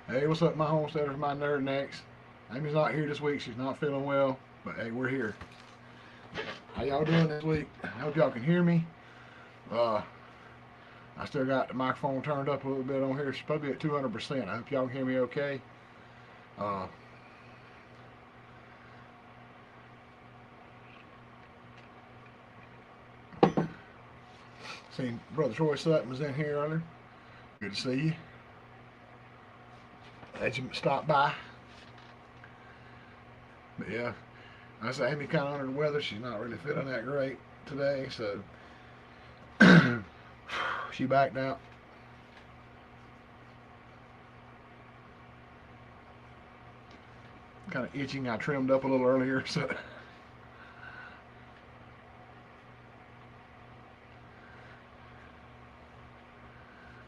Hey, what's up, my homesteaders, my nerd necks? Amy's not here this week. She's not feeling well, but hey, we're here. How y'all doing this week? I hope y'all can hear me. Uh, I still got the microphone turned up a little bit on here. It's supposed to be at 200%. I hope y'all can hear me okay. Uh, Seen Brother Troy Sutton was in here earlier. Good to see you. Had you stop by. But yeah, I say Amy kind of under the weather. She's not really feeling that great today, so she backed out. Kind of itching. I trimmed up a little earlier, so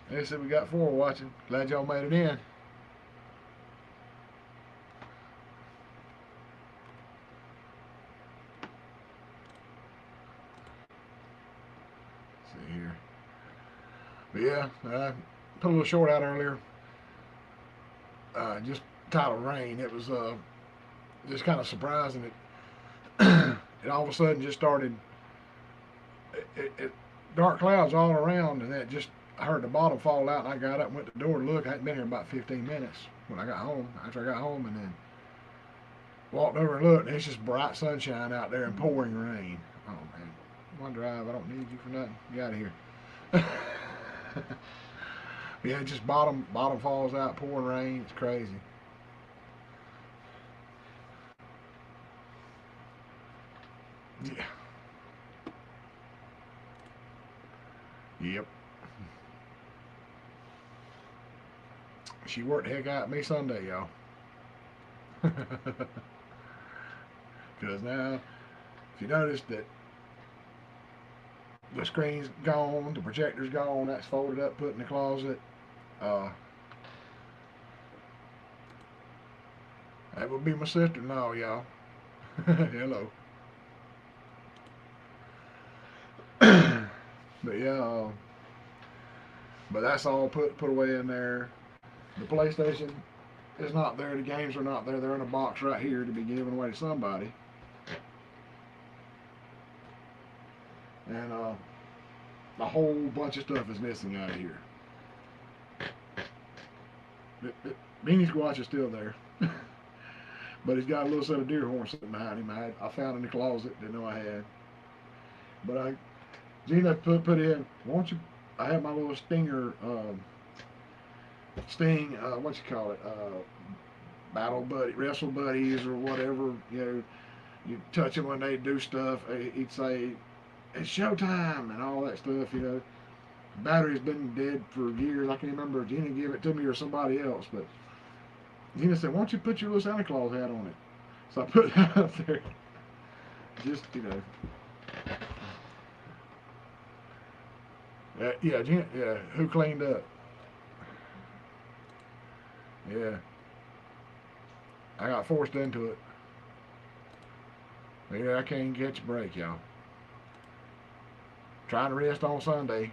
they said we got four watching. Glad y'all made it in. Let's see here. But yeah, put a little short out earlier. Just titled rain. It was just kind of surprising. It all of a sudden just started. It dark clouds all around, and then just I heard the bottom fall out, and I got up and went to the door to look. I hadn't been here about 15 minutes when I got home. After I got home, and then walked over and looked, and it's just bright sunshine out there and pouring rain. Oh man, one drive. I don't need you for nothing. Get out of here. Yeah, just bottom falls out, pouring rain. It's crazy. Yeah. Yep. She worked the heck out of me Sunday, y'all. Because now, if you notice that the screen's gone, the projector's gone, that's folded up, put in the closet. Uh, that would be my sister-in-law, y'all. Hello. But yeah, but that's all put away in there. The PlayStation is not there. The games are not there. They're in a box right here to be given away to somebody. And a whole bunch of stuff is missing out of here. Beanie Squatch is still there. But he's got a little set of deer horns sitting behind him. I found in the closet, didn't know I had. But Gina put in, won't you? I have my little stinger, what you call it, battle buddy, wrestle buddies or whatever. You know, you touch them when they do stuff. He'd say, it's showtime and all that stuff. You know, battery's been dead for years. I can't remember if Gina gave it to me or somebody else, but Gina said, why don't you put your little Santa Claus hat on it? So I put that up there. Just, yeah, Gina, yeah, who cleaned up? Yeah, I got forced into it. Yeah, I can't catch a break, y'all. Trying to rest on Sunday.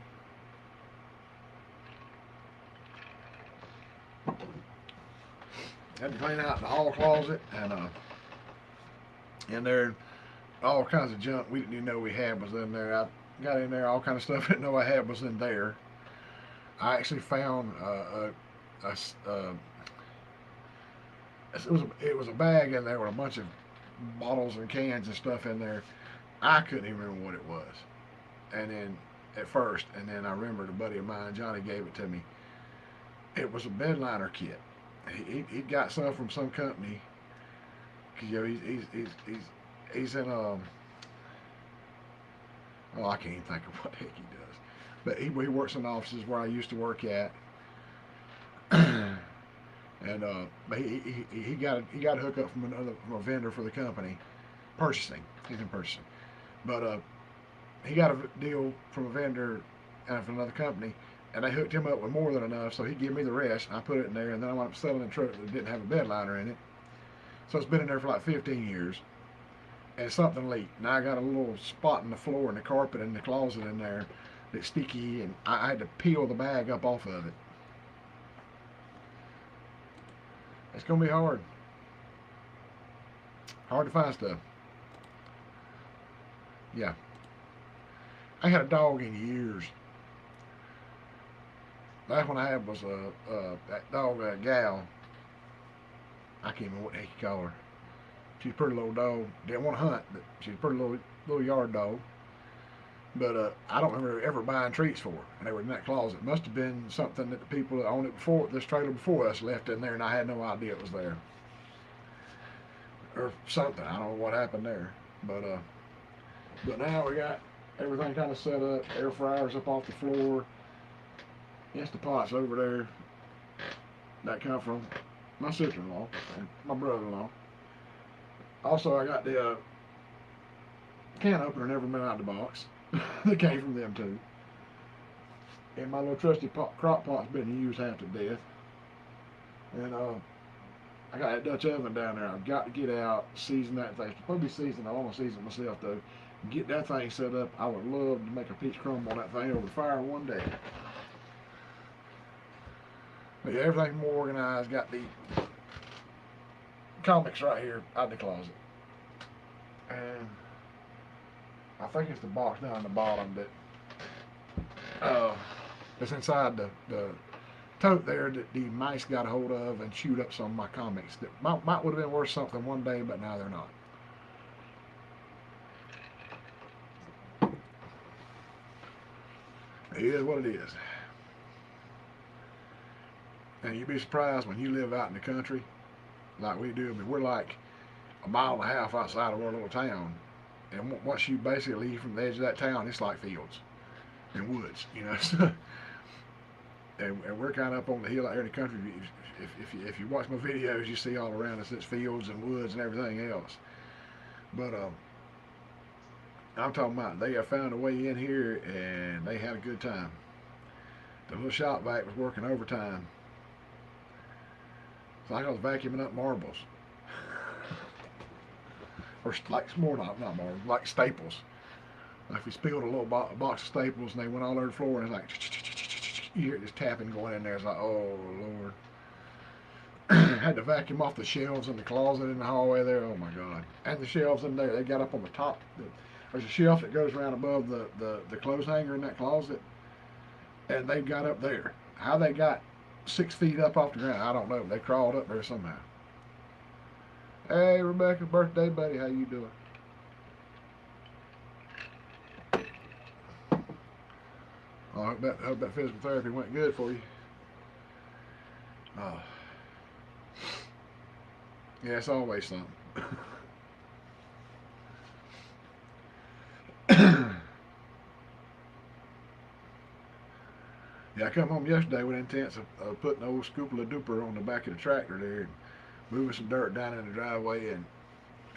Had to clean out the hall closet and in there all kinds of junk we didn't even know we had was in there. I got in there all kind of stuff I didn't know I had was in there. I actually found it was a bag in there with a bunch of bottles and cans and stuff in there. I couldn't even remember what it was. And then at first, and then I remembered a buddy of mine, Johnny, gave it to me. It was a bed liner kit. He got some from some company. Cause you know he's in oh I can't even think of what the heck he does, but he works in offices where I used to work at, and but he got a hookup from a vendor for the company, purchasing. He's in purchasing, but he got a deal from a vendor and from another company, and they hooked him up with more than enough, so he gave me the rest. And I put it in there, and then I wound up selling a truck that didn't have a bed liner in it, so it's been in there for like 15 years. And something leaked. Now I got a little spot in the floor and the carpet in the closet in there that's sticky, and I had to peel the bag up off of it. It's gonna be hard. Hard to find stuff. Yeah. I had a dog in years. Last one I had was that dog, gal. I can't remember what the heck you call her. She's a pretty little dog. Didn't want to hunt, but she's a pretty little yard dog. But I don't remember ever buying treats for her, and they were in that closet. It must have been something that the people that owned it before this trailer before us left in there, and I had no idea it was there, or something. I don't know what happened there, but now we got everything kind of set up. Air fryers up off the floor. Instapot's over there. That come from my sister-in-law and my brother-in-law. Also, I got the can opener never been out of the box. That came from them too. And my little trusty crock pot's been used half to death. And I got that Dutch oven down there. I've got to get out, season that thing. It's probably seasoned. I want to season it myself though. Get that thing set up. I would love to make a peach crumble on that thing over the fire one day. But yeah, everything's more organized. Got the comics right here out of the closet. And I think it's the box down the bottom that's inside the tote there that the mice got a hold of and chewed up some of my comics that might would have been worth something one day, but now they're not. It is what it is. And you'd be surprised when you live out in the country like we do. I mean, we're like a mile and a half outside of our little town. And once you basically leave from the edge of that town, it's like fields and woods, you know. and we're kind of up on the hill out here in the country. If you watch my videos, you see all around us it's fields and woods and everything else. But I'm talking about they have found a way in here and they had a good time. The little shop vac was working overtime. It's like I was vacuuming up marbles. Or like more not marbles, like staples. Like if you spilled a little box of staples and they went all over the floor and it's like you hear this tapping going in there. It's like, oh Lord. Had to vacuum off the shelves in the closet in the hallway there. Oh my God. And the shelves in there, they got up on the top. There's a shelf that goes around above the clothes hanger in that closet. And they got up there. How they got 6 feet up off the ground, I don't know. They crawled up there somehow. Hey, Rebecca, birthday buddy, how you doing? Oh, I hope that physical therapy went good for you. Oh. Yeah, it's always something. Yeah, I come home yesterday with intents of putting an old scoopla duper on the back of the tractor there and moving some dirt down in the driveway and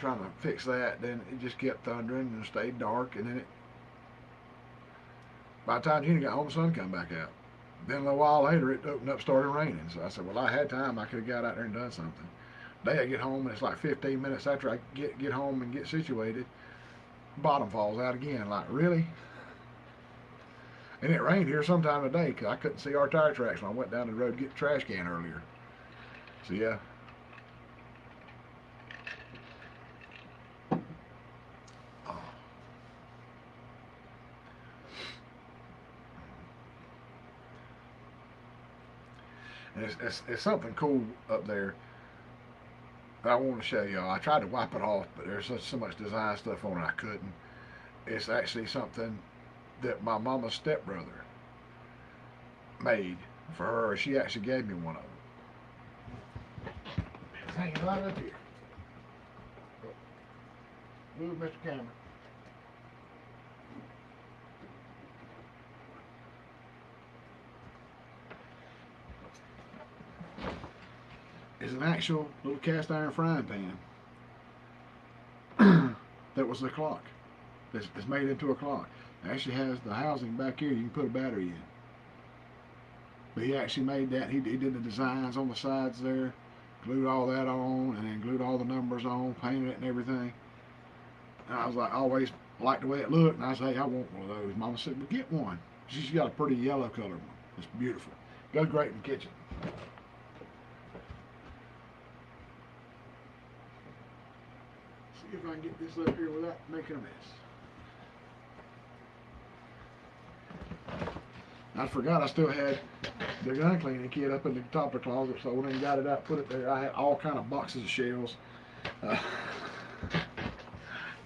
trying to fix that. Then it just kept thundering and stayed dark. And then by the time Gina got home, the sun come back out. Then a little while later, it opened up, started raining. So I said, well, I had time. I could have got out there and done something. Day I get home and it's like 15 minutes after I get home and get situated, bottom falls out again. Like, really? And it rained here sometime today because I couldn't see our tire tracks when I went down the road to get the trash can earlier. So yeah. Oh. And it's something cool up there that I want to show y'all. I tried to wipe it off, but there's so much design stuff on it I couldn't. It's actually something that my mama's stepbrother made for her. She actually gave me one of them. It's hanging right up here. Move, Mr. Cameron. It's an actual little cast iron frying pan that was a clock. It's made into a clock. It actually has the housing back here you can put a battery in. But he actually made that. He did the designs on the sides there, glued all that on, and then glued all the numbers on, painted it and everything. And I was like, I always liked the way it looked, and I said, hey, I want one of those. Mama said, well, get one. She's got a pretty yellow color one. It's beautiful. Goes great in the kitchen. See if I can get this up here without making a mess. I forgot I still had the gun cleaning kit up in the top of the closet, so I went and got it out, put it there. I had all kind of boxes of shells. Uh,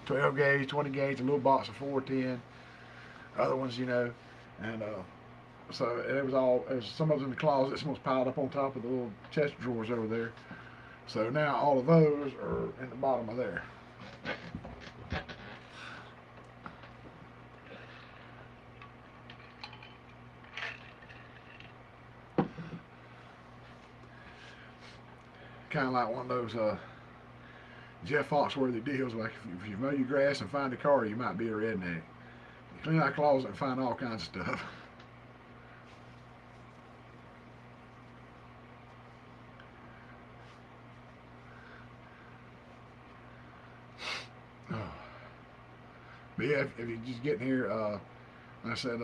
12 gauge, 20 gauge, a little box of 410, other ones, and so it was all, it was, some of them in the closet, some was piled up on top of the little chest drawers over there. So now all of those are in the bottom of there. Kind of like one of those Jeff Foxworthy deals, like if you mow your grass and find a car, you might be a redneck. You clean out a closet and find all kinds of stuff. But yeah, if you just get in here, like I said,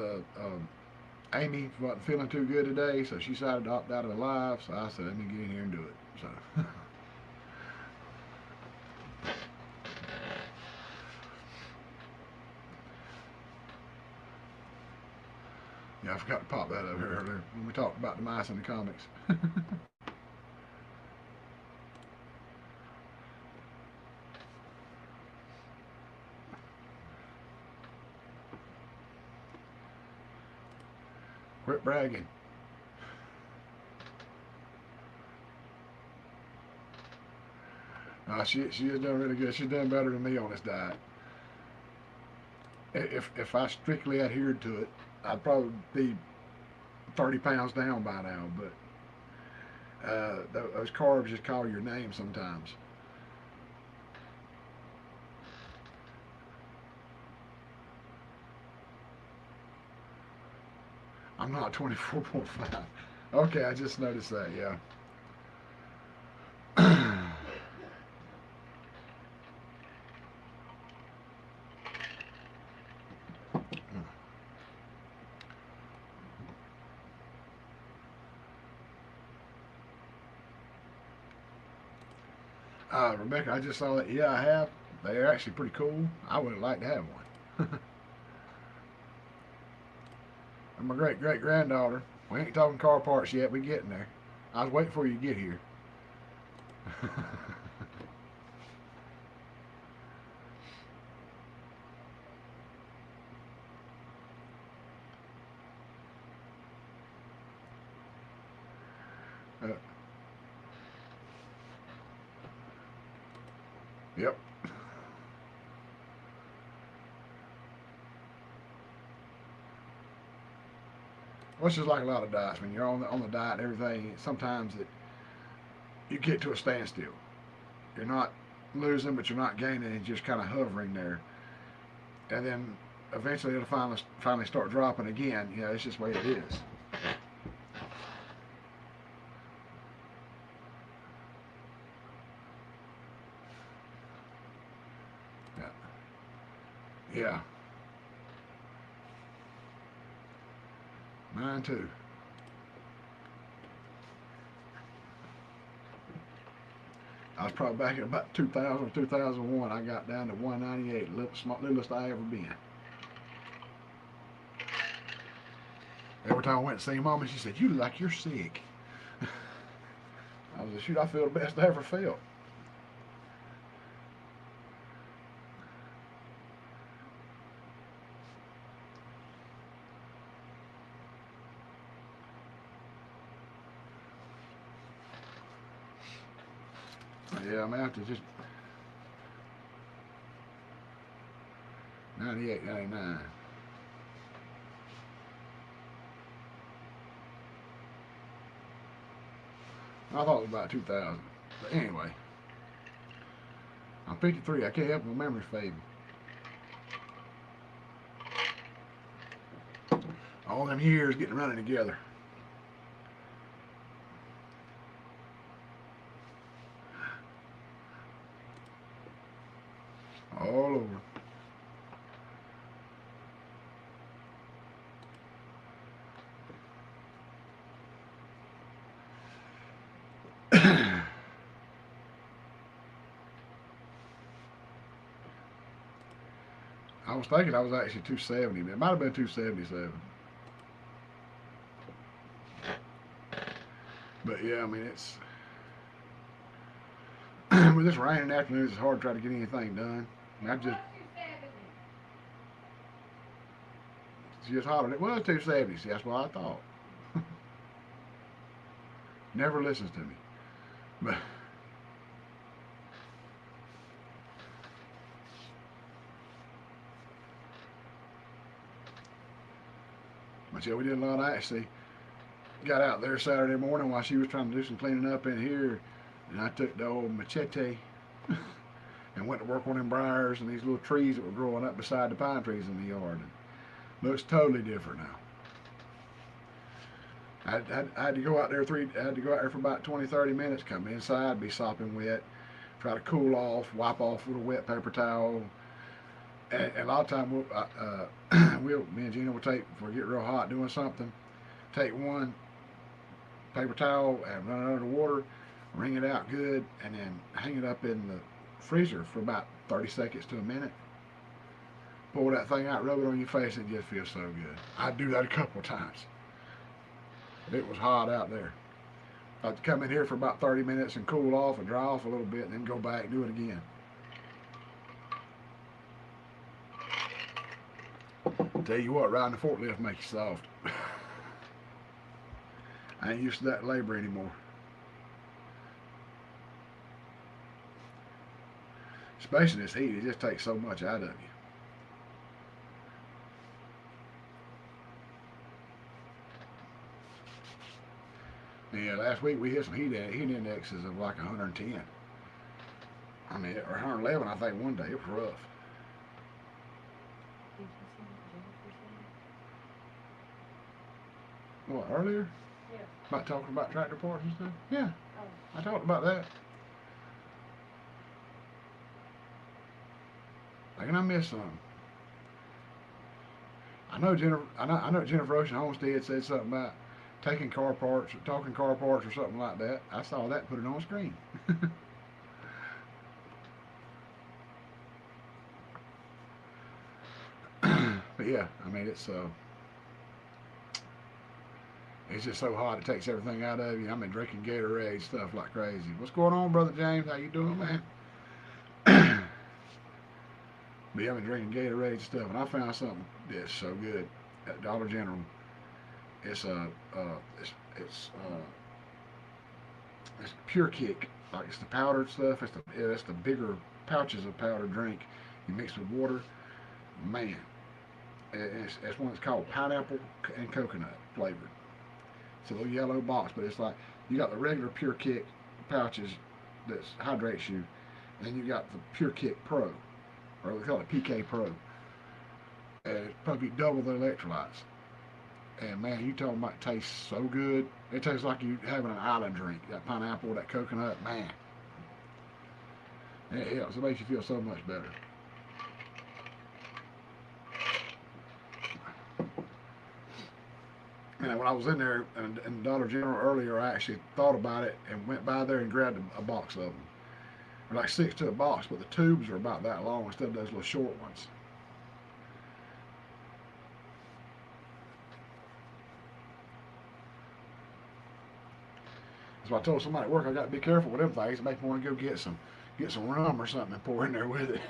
Amy wasn't feeling too good today, so she decided to opt out of the live. So I said, let me get in here and do it. So. Yeah, I forgot to pop that up here earlier when we talked about the mice in the comics. Quit bragging. She has done really good. She's done better than me on this diet. If I strictly adhered to it, I'd probably be 30 pounds down by now. But those carbs just call your name sometimes. I'm not 24.5. Okay, I just noticed that. Yeah. Rebecca, I just saw that. Yeah, I have. They're actually pretty cool. I would like to have one. And my great great granddaughter. We ain't talking car parts yet. We getting there. I was waiting for you to get here. uh, yep. Well, it's just like a lot of diets. When you're on the diet and everything, sometimes you get to a standstill. You're not losing, but you're not gaining. It's just kind of hovering there, and then eventually it'll finally start dropping again. It's just the way it is. Yeah. Yeah. Mine too. I was probably back in about 2000 or 2001. I got down to 198, littlest I ever been. Every time I went to see Mama, she said, "You look like you're sick." I was like, "Shoot, I feel the best I ever felt." Yeah, I'm out to just 98, 99. I thought it was about 2000. But anyway, I'm 53. I can't help my memory fading. All them years getting running together. All over. I was thinking I was actually 270, but it might have been 277. But yeah, I mean it's with this rain in the afternoons, it's hard to try to get anything done. I mean, I just she just hollered. It was 270. See, that's what I thought. Never listens to me. But yeah, we did a lot. I actually got out there Saturday morning while she was trying to do some cleaning up in here, and I took the old machete and went to work on them briars and these little trees that were growing up beside the pine trees in the yard. And looks totally different now. I had to go out there I had to go out there for about 20, 30 minutes. Come inside, be sopping wet, try to cool off, wipe off with a wet paper towel. And a lot of time me and Gina will take if we get real hot doing something, take one paper towel and run it under water, wring it out good, and then hang it up in the freezer for about 30 seconds to a minute. Pull that thing out, rub it on your face, and it just feels so good. I'd do that a couple of times. It was hot out there. I'd come in here for about 30 minutes and cool off and dry off a little bit, and then go back and do it again. Tell you what, riding a forklift makes you soft. I ain't used to that labor anymore. Especially this heat, it just takes so much out of you. Yeah, last week we hit some heat indexes of like 110. I mean, or 111, I think one day. It was rough. What, earlier? Yeah. About talking about tractor parts and stuff? Yeah. Oh. I talked about that. Thinking I missed something. I know Jennifer Ocean Homestead said something about taking car parts, or talking car parts, or something like that. I saw that, put it on screen. But yeah, I mean it's just so hot it takes everything out of you. I've been drinking Gatorade stuff like crazy. What's going on, brother James? How you doing, man? But yeah, I've been drinking Gatorade stuff, and I found something that's so good at Dollar General. It's it's it's Pure Kick. Like it's the powdered stuff. It's the bigger pouches of powdered drink. You mix with water, man. It's one that's called pineapple and coconut flavored. It's a little yellow box, but it's like you got the regular Pure Kick pouches that hydrates you, and then you got the Pure Kick Pro, or they call it PK Pro. And it's probably double the electrolytes. And man, you talking about it tastes so good. It tastes like you having an island drink. That pineapple, that coconut, man. It helps. It makes you feel so much better. And when I was in there in Dollar General earlier, I actually thought about it and went by there and grabbed a box of them. They're like 6 to a box, but the tubes are about that long instead of those little short ones. So I told somebody at work I got to be careful with them things. It makes me want to go get some rum or something and pour in there with it.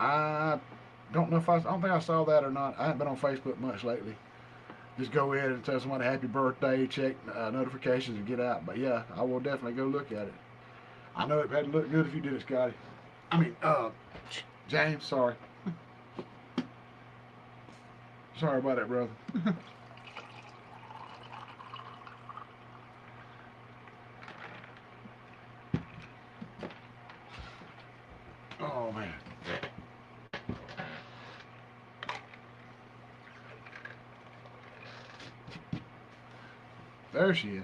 I I don't think I saw that or not. I haven't been on Facebook much lately. Just go in and tell somebody happy birthday, check notifications, and get out. But yeah, I will definitely go look at it. I know it had to look good if you did it, Scotty. I mean, James, sorry. Sorry about that, brother. Oh man. There she is.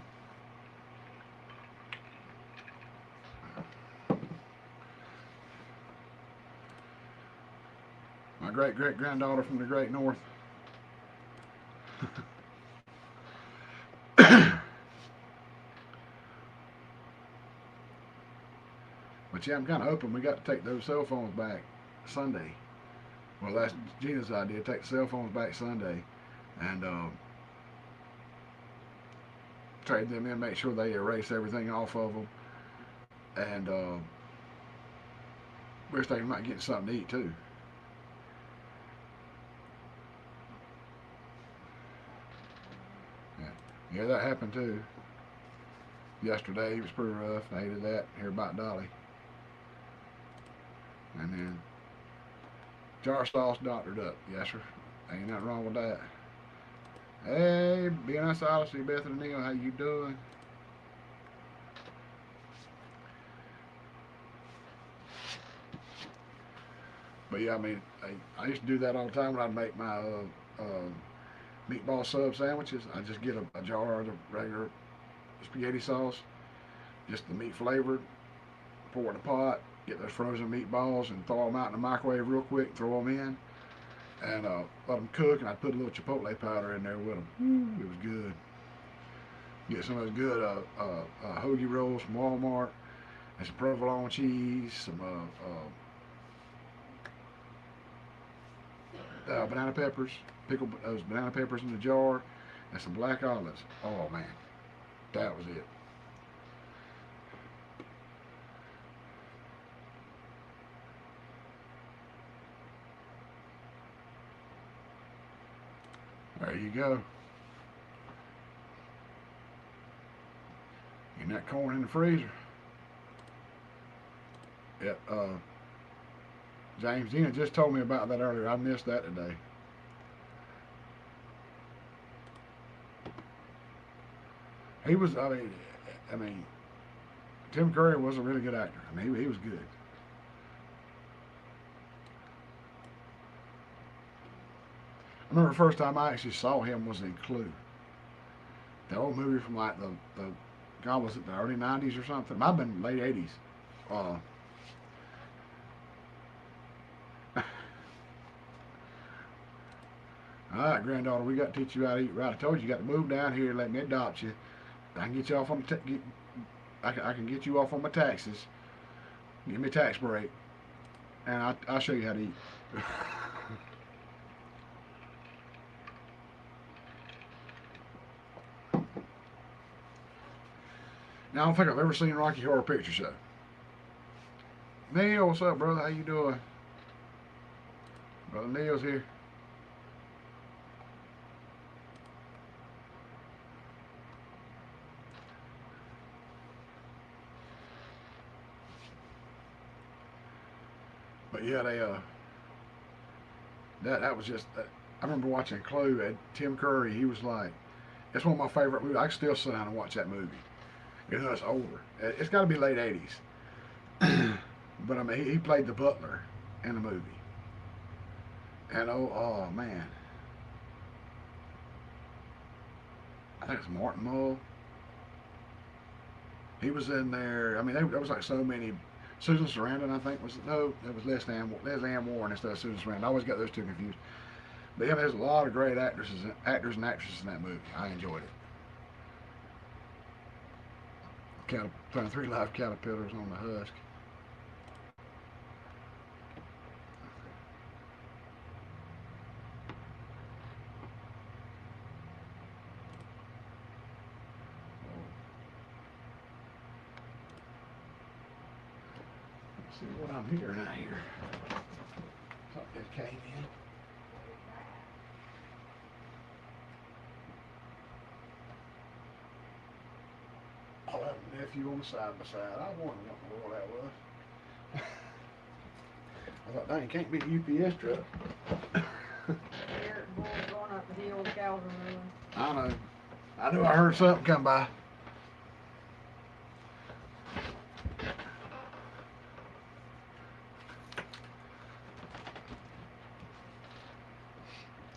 My great great granddaughter from the great north. But yeah, I'm kind of hoping we got to take those cell phones back Sunday. Well, that's Gina's idea. Take the cell phones back Sunday and trade them in. Make sure they erase everything off of them. And we're thinking about getting something to eat too. Yeah, yeah, that happened too. Yesterday it was pretty rough. I hated that. Hear about Dolly. And then jar sauce doctored up. Yes, sir. Ain't nothing wrong with that. Hey, being outside, see Beth and Neil. How you doing? But yeah, I mean, I used to do that all the time when I'd make my meatball sub sandwiches. I just get a jar of the regular spaghetti sauce, just the meat flavored, pour it in a pot, get those frozen meatballs and throw them out in the microwave real quick, throw them in, and let them cook. And I'd put a little chipotle powder in there with them. It was good. Get some of those good hoagie rolls from Walmart, and some provolone cheese, some banana peppers, pickle those banana peppers in the jar, and some black olives. Oh man, that was it. There you go. And that corn in the freezer. Yep. James Dina just told me about that earlier. I missed that today. He was. I mean, Tim Curry was a really good actor. I mean, he was good. I remember the first time I actually saw him was in Clue, the old movie from like the God, was it the early '90s or something? It might have been late '80s. Uh, all right, granddaughter, we got to teach you how to eat right. I told you you got to move down here and let me adopt you. I can get you off on I can get you off on my taxes. Give me a tax break, and I'll show you how to eat. Now, I don't think I've ever seen Rocky Horror Picture Show. Neil, what's up, brother? How you doing? Brother Neil's here. But yeah, that was just. I remember watching Clue. And Tim Curry, he was like, it's one of my favorite movies. I can still sit down and watch that movie. You know, it's older. It's got to be late '80s. But I mean, he played the butler in the movie. And oh man, I think it's Martin Mull. He was in there. I mean, there was like so many. Susan Sarandon, I think was no, it was Leslie Ann Warren instead of Susan Sarandon. I always got those two confused. But yeah, there's a lot of great actors and actresses in that movie. I enjoyed it. Found three live caterpillars on the husk. Let's see what I'm hearing out here. Something just came in. Oh, that nephew on the side by side. I wonder what in the world that was. I thought, dang, can't be a UPS truck. Eric Bull going up the hill, the cows are moving. I know. I knew I heard something come by.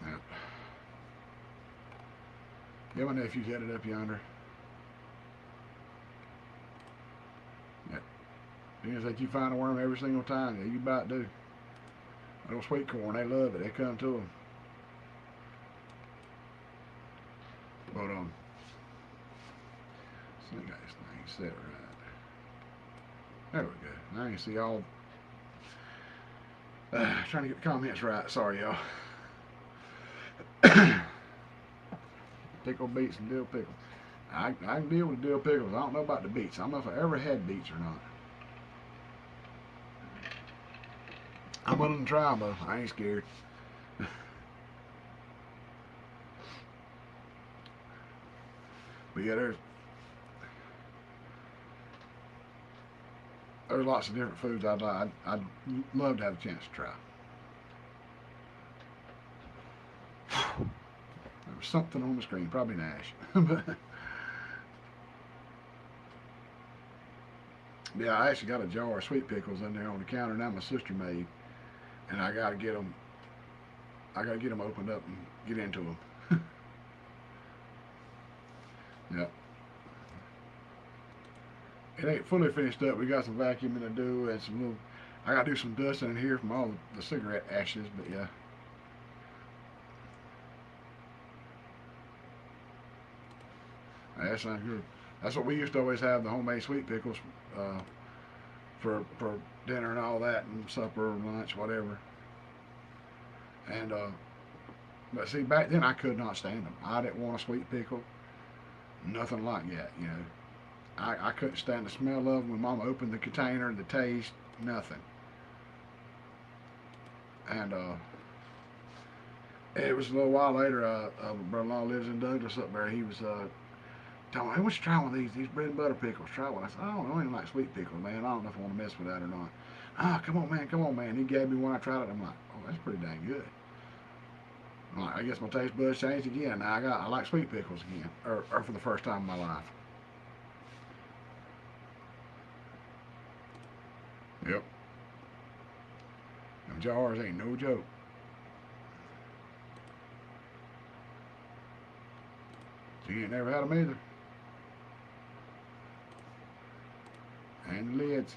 Yep. Yeah, my nephew's headed up yonder. Yep. Seems like you find a worm every single time. Yeah, you about do. Little sweet corn, they love it. They come to them. But so I got this thing set right. There we go. Now you can see all. Trying to get the comments right. Sorry, y'all. Pickle beets and dill pickles. I can deal with dill pickles. I don't know about the beets. I don't know if I ever had beets or not. I'm willing to try them though. I ain't scared. But yeah, there's lots of different foods I'd love to have a chance to try. There was something on the screen, probably Nash. But yeah, I actually got a jar of sweet pickles in there on the counter now my sister made, and I gotta get them. I gotta get them opened up and get into them. Yep. It ain't fully finished up. We got some vacuuming to do and some little. I gotta do some dusting in here from all the cigarette ashes, but yeah. That's not good. That's what we used to always have, the homemade sweet pickles uh, for dinner and all that, and supper, lunch, whatever. And but see, back then I could not stand them. I didn't want a sweet pickle, nothing like that. You know, I couldn't stand the smell of them when Mama opened the container, the taste, nothing. And it was a little while later. Brother-in-law lives in Douglas up there. He was telling me, "Hey, why don't you try one of these bread and butter pickles? Try one." I said, "I don't know, I ain't like sweet pickles, man. I don't know if I want to mess with that or not." Ah, come on, man, come on, man. He gave me one. I tried it. I'm like, "Oh, that's pretty dang good." I'm like, I guess my taste buds changed again. Now I like sweet pickles again, or for the first time in my life. Yep, them jars ain't no joke. So you ain't never had them either. And the lids.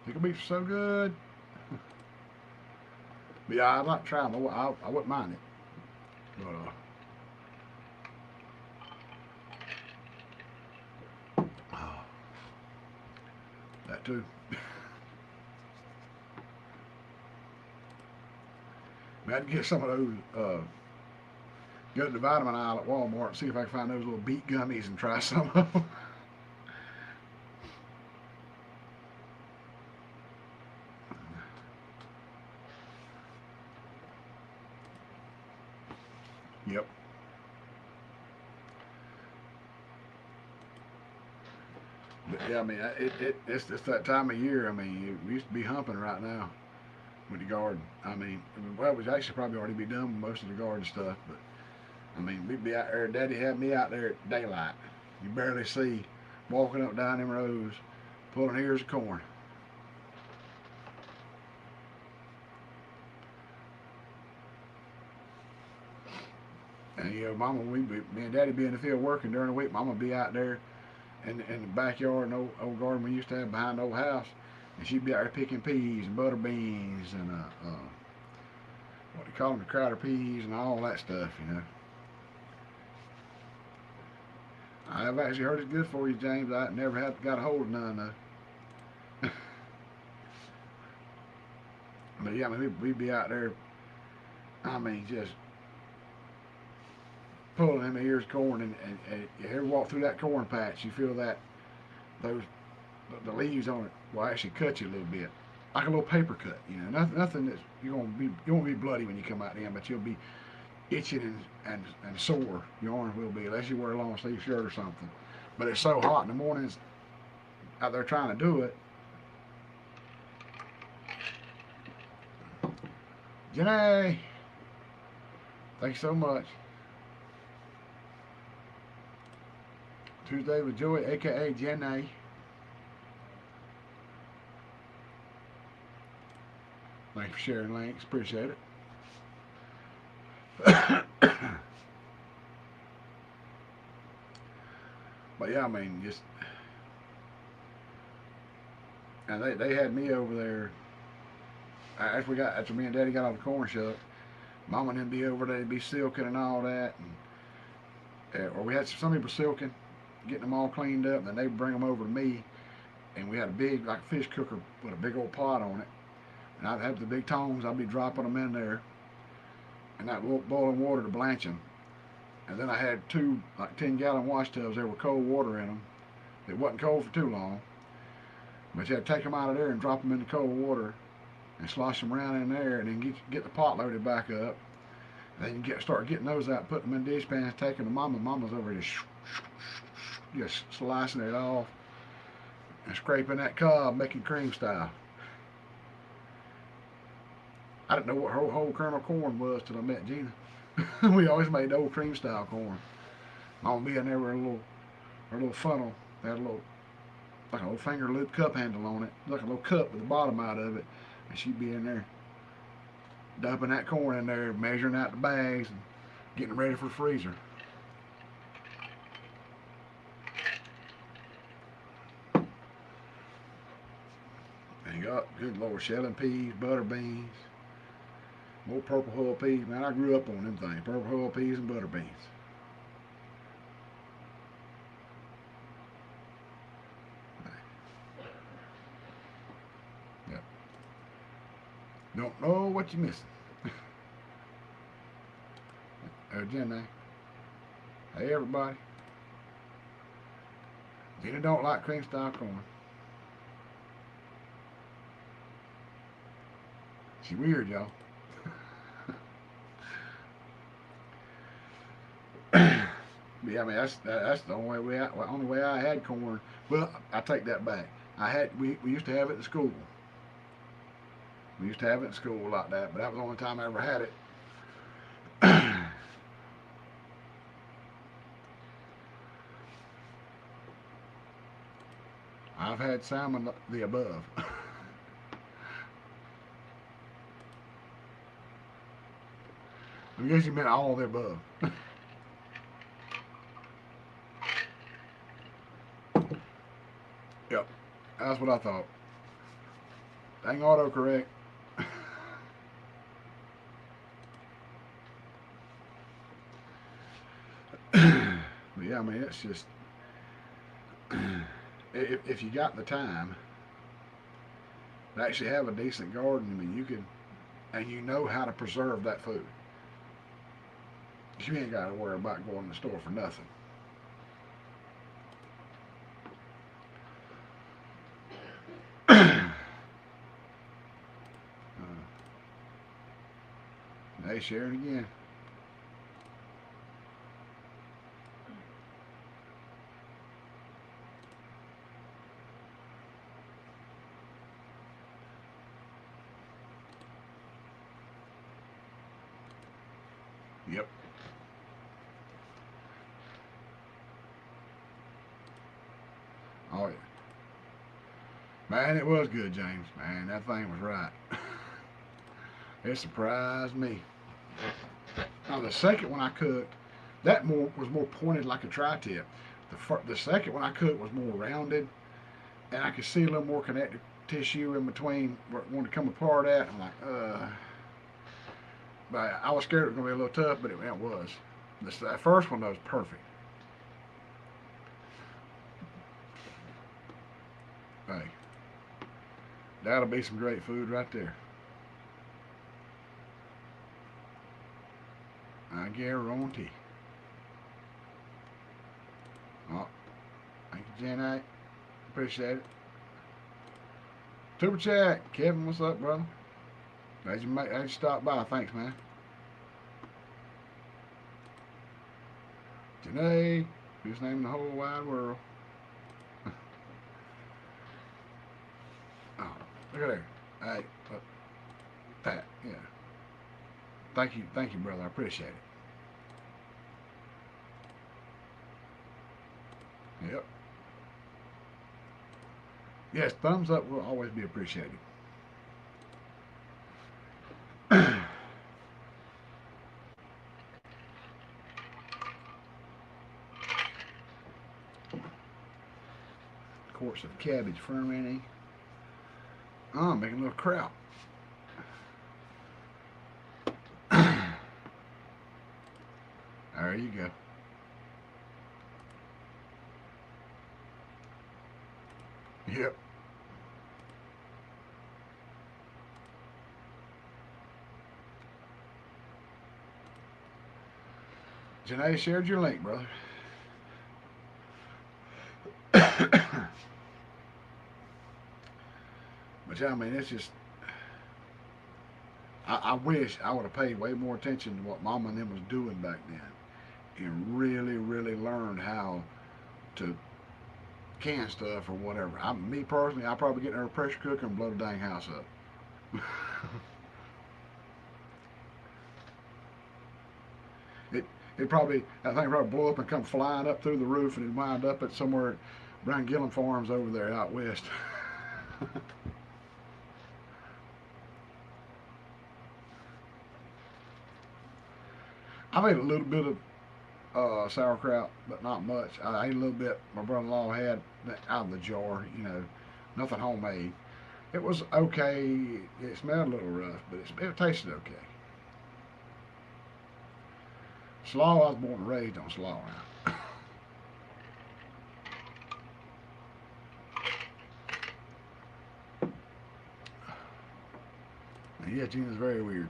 Pickle beets are so good. But yeah, I'd like to try them. I wouldn't mind it. But that too. I had to get some of those. Go to the vitamin aisle at Walmart and see if I can find those little beet gummies and try some of them. Yep. But yeah, I mean, it's that time of year. I mean, we used to be humping right now with the garden. I mean, well, we actually probably already be done with most of the garden stuff, but I mean, we'd be out there. Daddy had me out there at daylight. You barely see walking up down them rows, pulling ears of corn. And you know, Mama, me and Daddy be in the field working during the week. Mama be out there in the backyard, and old garden we used to have behind the old house, and she'd be out there picking peas and butter beans and what do you call them, the crowder peas and all that stuff. You know, I've actually heard it's good for you, James. I never had got a hold of none though. But yeah, I mean, we'd be out there. I mean, just pulling them ears of corn, and you ever walk through that corn patch, you feel that those the leaves on it will actually cut you a little bit, like a little paper cut. You know, nothing that's you won't be bloody when you come out in, but you'll be itching and sore. Your arms will be, unless you wear a long sleeve shirt or something. But it's so hot in the mornings out there trying to do it. Janae, thank you so much. Tuesday with Joy, aka Janae. Thanks for sharing links. Appreciate it. But yeah, I mean, just and they had me over there after me and Daddy got out the corn shuck. Mama and them be over there, be silking and all that, and or we had some people silking. getting them all cleaned up, and then they bring them over to me, and we had a big like fish cooker with a big old pot on it, and I'd have the big tongs. I'd be dropping them in there, and that boiling water to blanch them. And then I had two like 10-gallon wash tubs there with cold water in them. It wasn't cold for too long, but you had to take them out of there and drop them in the cold water and slosh them around in there, and then get the pot loaded back up. And then you start getting those out, putting them in dishpans, taking them. Mama's over just slicing it off and scraping that cob, making cream style. I didn't know what whole kernel corn was till I met Gina. We always made old cream style corn. Mama be in there with her little funnel. They had a little like a little finger loop cup handle on it, like a little cup with the bottom out of it, and she'd be in there dumping that corn in there, measuring out the bags, and getting them ready for the freezer. And you got, good Lord, shelling peas, butter beans, more purple hull peas. Man, I grew up on them things, purple hull peas and butter beans. Yep. Don't know what you're missing. Jenny. Hey, everybody. Jenny don't like cream style corn. She weird, y'all. Yeah, I mean that's the only way I had corn. Well, I take that back. We used to have it in school. We used to have it in school like that, but that was the only time I ever had it. I've had salmon the above. I guess you meant all the above. Yep, that's what I thought. Dang autocorrect. But yeah, I mean, it's just if you got the time to actually have a decent garden, I mean, you can, and you know how to preserve that food. You ain't got to worry about going to the store for nothing. Hey, share it again. Yep. Oh yeah. Man, it was good, James. Man, that thing was right. It surprised me. Now the second one I cooked, that was more pointed like a tri-tip. The second one I cooked was more rounded, and I could see a little more connective tissue in between where it wanted to come apart at. I'm like. But I was scared it was going to be a little tough, but it was. That first one, though, was perfect. Hey, that'll be some great food right there. I guarantee. Oh, thank you, Jen. Appreciate it. Super chat. Kevin, what's up, brother? Glad you stopped by. Thanks, man. Janae, who's named the whole wide world. Oh, look at there. Hey, Pat, yeah. Thank you, brother. I appreciate it. Yep. Yes, thumbs up will always be appreciated. Quarts of cabbage fermenting. Oh, I'm making a little kraut. There you go. Yep. Janae shared your link, brother. But yeah, I mean, it's just I wish I would have paid way more attention to what Mama and them was doing back then, and really, really learned how to can stuff or whatever. Me personally, I probably get in a pressure cooker and blow the dang house up. it it probably that thing probably blow up and come flying up through the roof and it wind up at somewhere at Brian Gillum Farms over there out west. I made a little bit of sauerkraut, but not much. I ate a little bit. My brother-in-law had out of the jar, nothing homemade. It was okay. It smelled a little rough, but it tasted okay. Slaw, I was born and raised on slaw now. Yeah, Gina's very weird.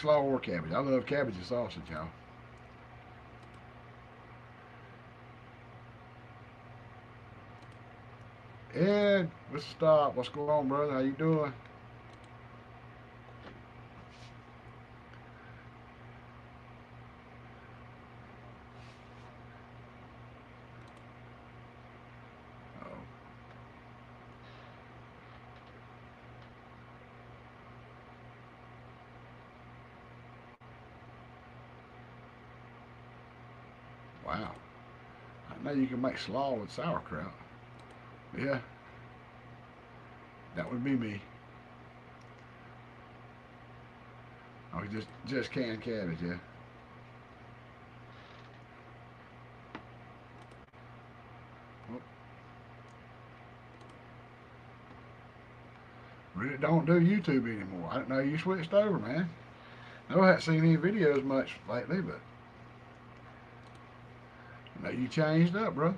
Slaw or cabbage. I love cabbage and sausage, y'all. Ed, what's the stop? What's going on, brother? How you doing? Oh, wow. I know you can make slaw with sauerkraut. Yeah, that would be me. Oh, just canned cabbage, yeah. Well, really don't do YouTube anymore. I didn't know you switched over, man. No, I haven't seen any videos much lately, but I know you changed up, bro.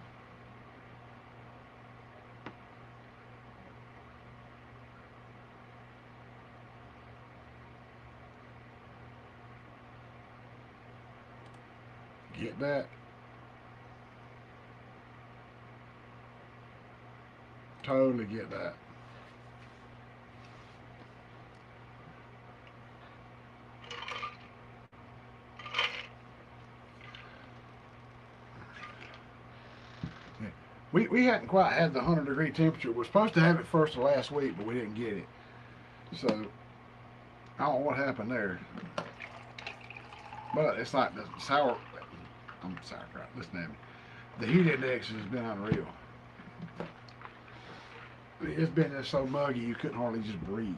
Get that. Totally get that. Yeah. We hadn't quite had the 100-degree temperature. We were supposed to have it first of last week, but we didn't get it. So I don't know what happened there. But it's like the I'm sauerkraut. Listen at me. The heat index has been unreal. It's been just so muggy you couldn't hardly just breathe.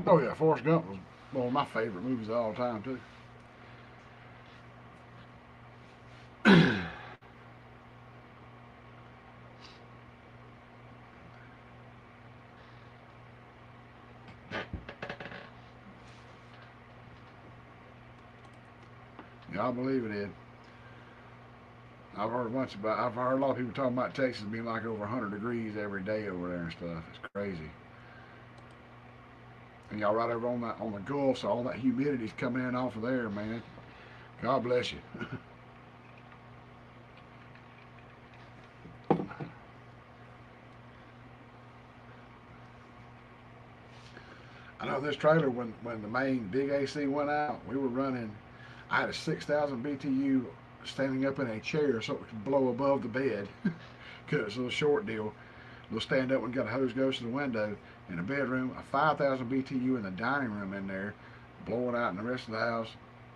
Oh yeah, Forrest Gump was one of my favorite movies of all time too. Yeah, I believe it is. I've heard a lot of people talking about Texas being like over 100 degrees every day over there and stuff. It's crazy. And y'all right over on the Gulf, so all that humidity's coming in off of there, man. God bless you. I know this trailer when the main big AC went out, we were running. I had a 6,000 BTU standing up in a chair so it could blow above the bed. Cause it's a little short deal. We'll stand up and got a hose goes to the window in the bedroom, a 5,000 BTU in the dining room in there, blowing out in the rest of the house.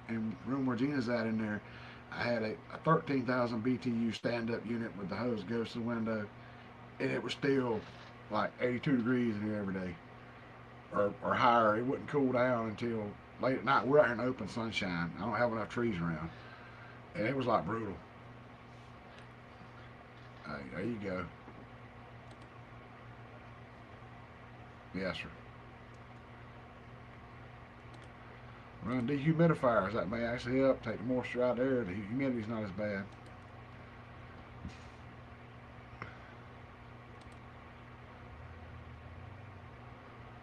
And the room where Gina's at in there, I had a 13,000 BTU stand up unit with the hose goes to the window, and it was still like 82 degrees in here every day, or higher. It wouldn't cool down until late at night. We're out here in the open sunshine. I don't have enough trees around, and it was like brutal. Hey, there you go. Yes, sir. Run dehumidifiers. That may actually help take the moisture out there. The humidity's not as bad.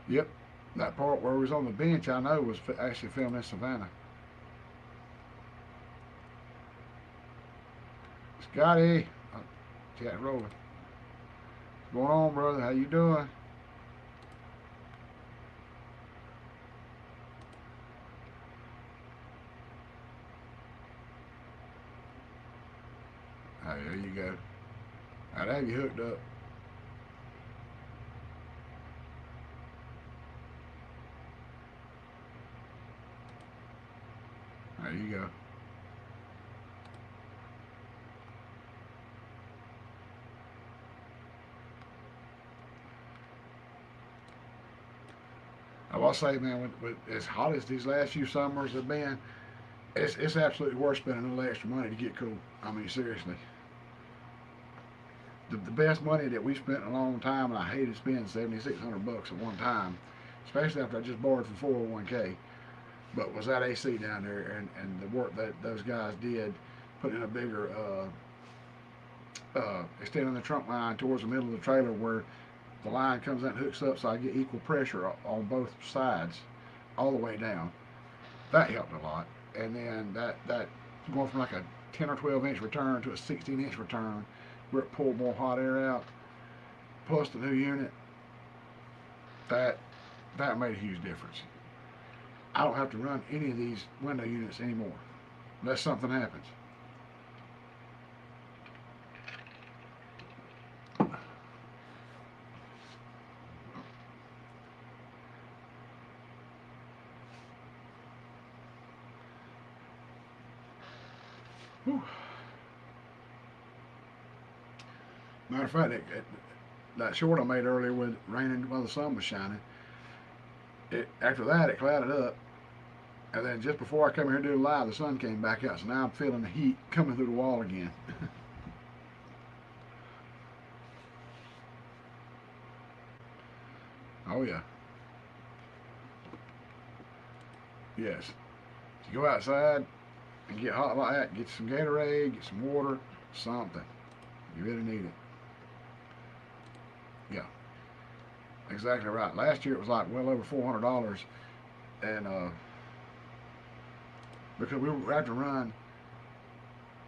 Yep. That part where we was on the bench, I know, was actually filmed in Savannah. Scotty, chat rolling. What's going on, brother? How you doing? Hey, there you go. I'd have you hooked up. There you go. I will say, man, with as hot as these last few summers have been, it's absolutely worth spending a little extra money to get cool. I mean, seriously. The best money that we spent in a long time, and I hated spending $7,600 at one time, especially after I just borrowed from 401k. But was that AC down there, and the work that those guys did, putting in a bigger extending the trunk line towards the middle of the trailer where the line comes out and hooks up, so I get equal pressure on both sides, all the way down. That helped a lot. And then that going from like a 10 or 12 inch return to a 16-inch return, where it pulled more hot air out, plus the new unit, that that made a huge difference. I don't have to run any of these window units anymore unless something happens. Whew. Matter of fact, that short I made earlier with raining while the sun was shining, after that it clouded up, and then just before I come here to do the live, the sun came back out. So now I'm feeling the heat coming through the wall again. Oh yeah, yes. You go outside and get hot like that, get some Gatorade, get some water, something. You really need it. Yeah, exactly right. Last year it was like well over $400, and because we were having to run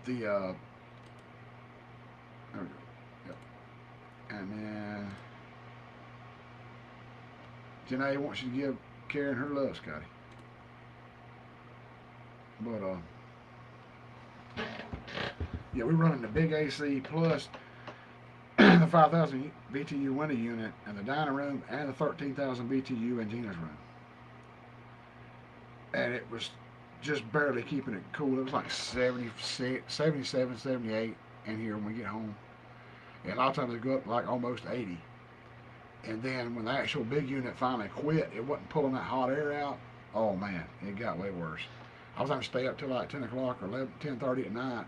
the there we go. Yep. And then Janae wants you to give Karen her love, Scotty. But yeah, we're running the big AC plus the 5,000 BTU window unit and the dining room and the 13,000 BTU in Gina's room. And it was just barely keeping it cool. It was like 76, 77, 78 in here when we get home. And a lot of times it go up like almost 80. And then when the actual big unit finally quit, it wasn't pulling that hot air out. Oh man, it got way worse. I was having to stay up till like 10 o'clock or 11, 10:30 at night,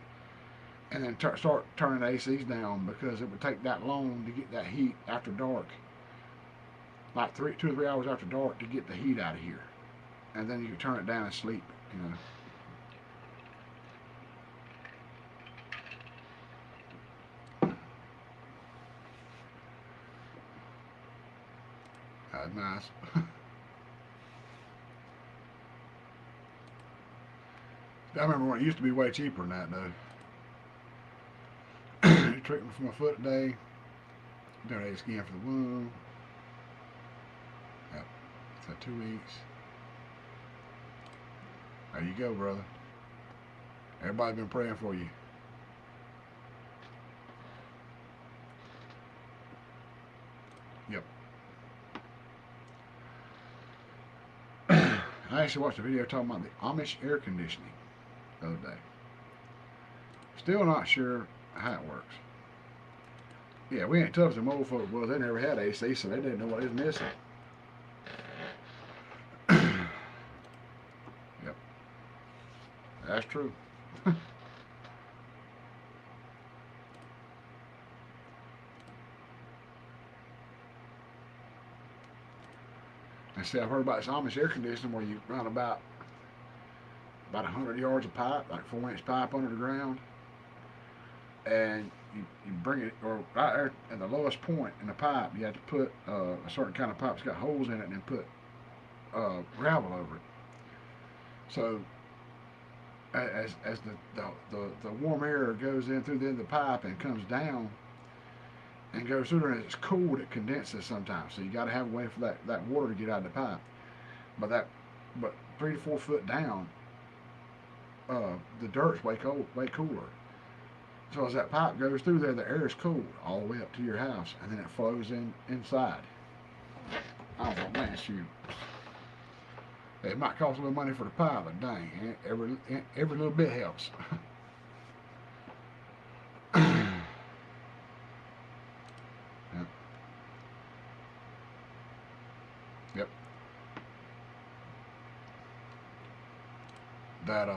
and then start turning the ACs down because it would take that long to get that heat after dark, like 2 or 3 hours after dark to get the heat out of here, and then you could turn it down and sleep. You know. That's nice. I remember when it used to be way cheaper than that though. Treatment for my foot today. Donate skin for the wound. Yep. So 2 weeks. There you go, brother. Everybody been praying for you. Yep. I actually watched a video talking about the Amish air conditioning the other day. Still not sure how it works. Yeah, we ain't tough as the old folks was. They never had AC, so they didn't know what they was missing. Yep, that's true. And see, I've heard about this Amish air conditioning where you run about 100 yards of pipe, like 4-inch pipe under the ground, and you bring it, or right there at the lowest point in the pipe, you have to put a certain kind of pipe that's got holes in it, and then put gravel over it. So as the warm air goes in through the end of the pipe and comes down and goes through there, and it's cold, it condenses sometimes. So you got to have a way for that water to get out of the pipe. But that but 3 to 4 foot down, the dirt's way cooler. So as that pipe goes through there, the air is cold all the way up to your house, and then it flows inside. I thought, man, shoot, it might cost a little money for the pipe, but dang, every little bit helps. Yep. Yep. That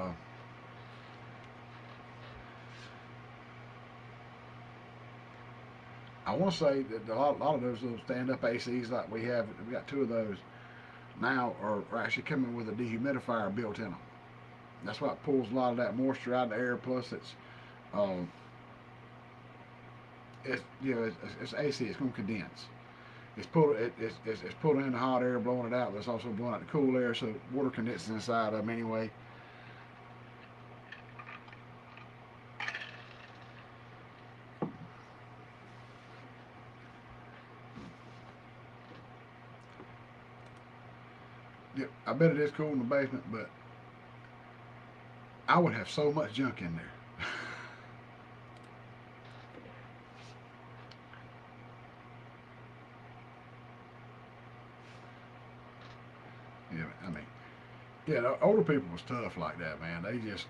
I want to say that a lot of those little stand-up ACs like we got two of those now are actually coming with a dehumidifier built in them. That's what pulls a lot of that moisture out of the air. Plus, um, it's AC. It's going to condense. It's pulling in the hot air, blowing it out. But it's also blowing out the cool air, so water condenses inside of them anyway. Yeah, I bet it is cool in the basement, but I would have so much junk in there. Yeah, I mean, yeah, the older people was tough like that, man. They just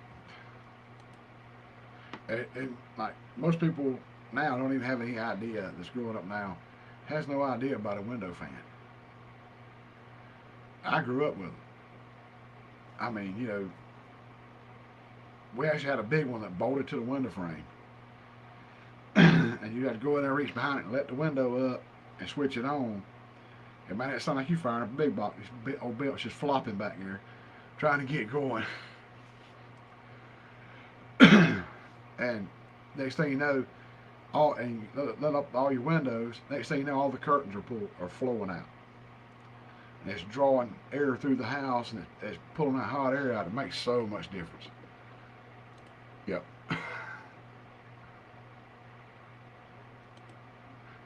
and like most people now don't even have any idea that's growing up now has no idea about a window fan. I grew up with them. I mean, we actually had a big one that bolted to the window frame, and you had to go in there, reach behind it, and let the window up, and switch it on. And man, it sounded like you firing a big box. This big old belt's just flopping back there, trying to get going. And next thing you know, and you let up all your windows. Next thing you know, all the curtains are flowing out, and it's drawing air through the house, and it's pulling that hot air out. It makes so much difference. Yep.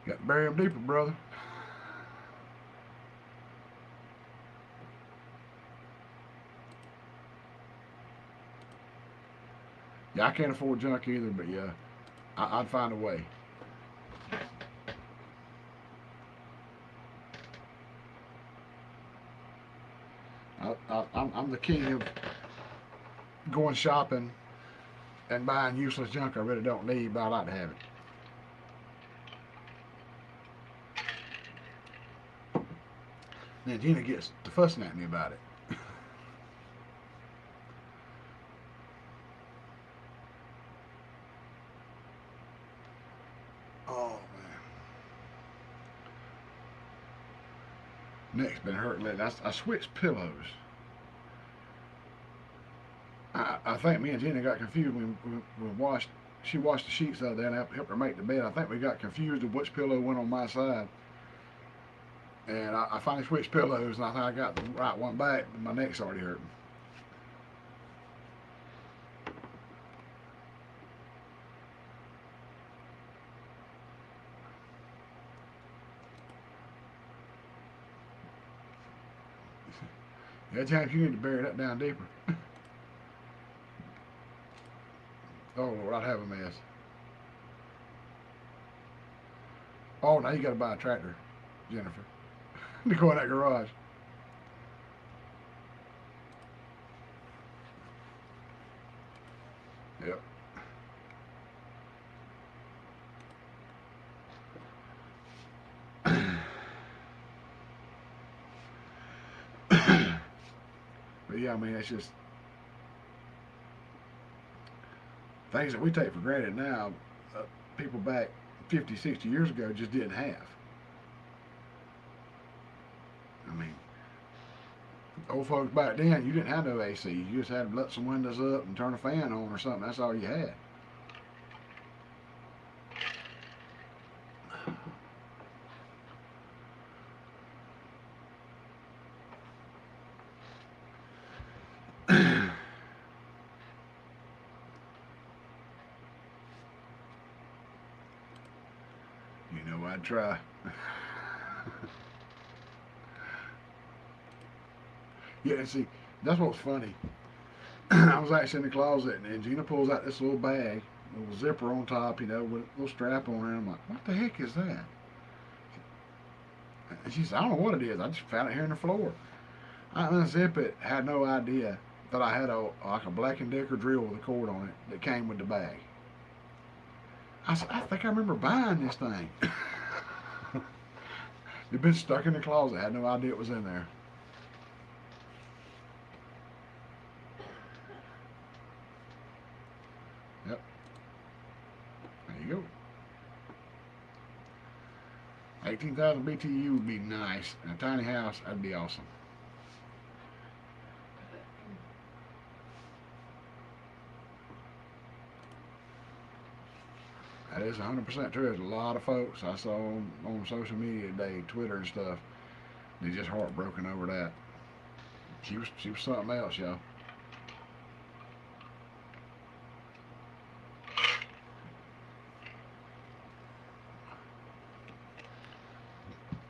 Got to bury them deeper, brother. Yeah, I can't afford junk either, but yeah, I'd find a way. I'm the king of going shopping and buying useless junk I really don't need, but I like to have it. Then Gina gets to fussing at me about it. Oh man, neck's been hurting lately. I switched pillows. I think me and Gina got confused when we washed. She washed the sheets the other day and I helped her make the bed. I think we got confused of which pillow went on my side. And I finally switched pillows, and I think I got the right one back, but my neck's already hurting. Yeah, James, you need to bury that down deeper. Oh Lord, I'd have a mess. Oh, now you got to buy a tractor, Jennifer, to go in that garage. Yep. But yeah, I mean, it's just things that we take for granted now. People back 50, 60 years ago just didn't have. I mean, Old folks back then, you didn't have no AC. You just had to let some windows up and turn a fan on or something. That's all you had. You know, I'd try. Yeah, and see, that's what's funny. I was actually in the closet, and Gina pulls out this little bag, a little zipper on top, you know, with a little strap on it. I'm like, what the heck is that? And she said, I don't know what it is. I just found it here on the floor. I unzip it, had no idea that I had a like a Black and Decker drill with a cord on it that came with the bag. I said, I think I remember buying this thing. It'd been stuck in the closet. Had no idea it was in there. Yep, there you go. 18,000 BTU would be nice. In a tiny house, that'd be awesome. That is 100% true. There's a lot of folks I saw on social media today, Twitter and stuff. They just heartbroken over that. She was something else, y'all.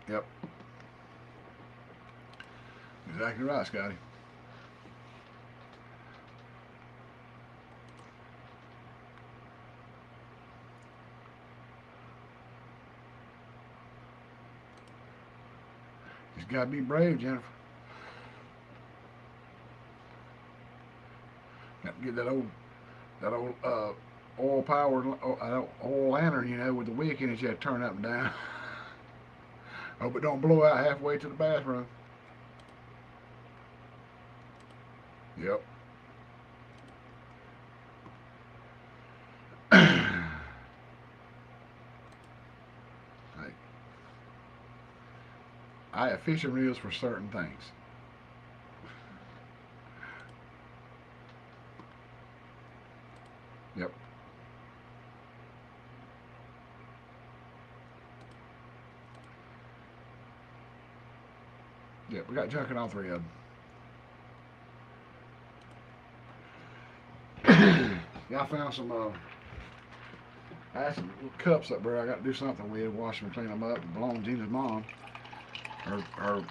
Yep, exactly right, Scotty. Just gotta be brave, Jennifer. Got to get that old oil powered oil lantern, you know, with the wick in it. You have to turn up and down. Hope it don't blow out halfway to the bathroom. Yep. Hey, I have fishing reels for certain things. Yep. Yep. We got junk in all three of them. Yeah, I found some. I had some little cups up there. I got to do something with. Wash them and clean them up. It belonged to Gina's mom. Her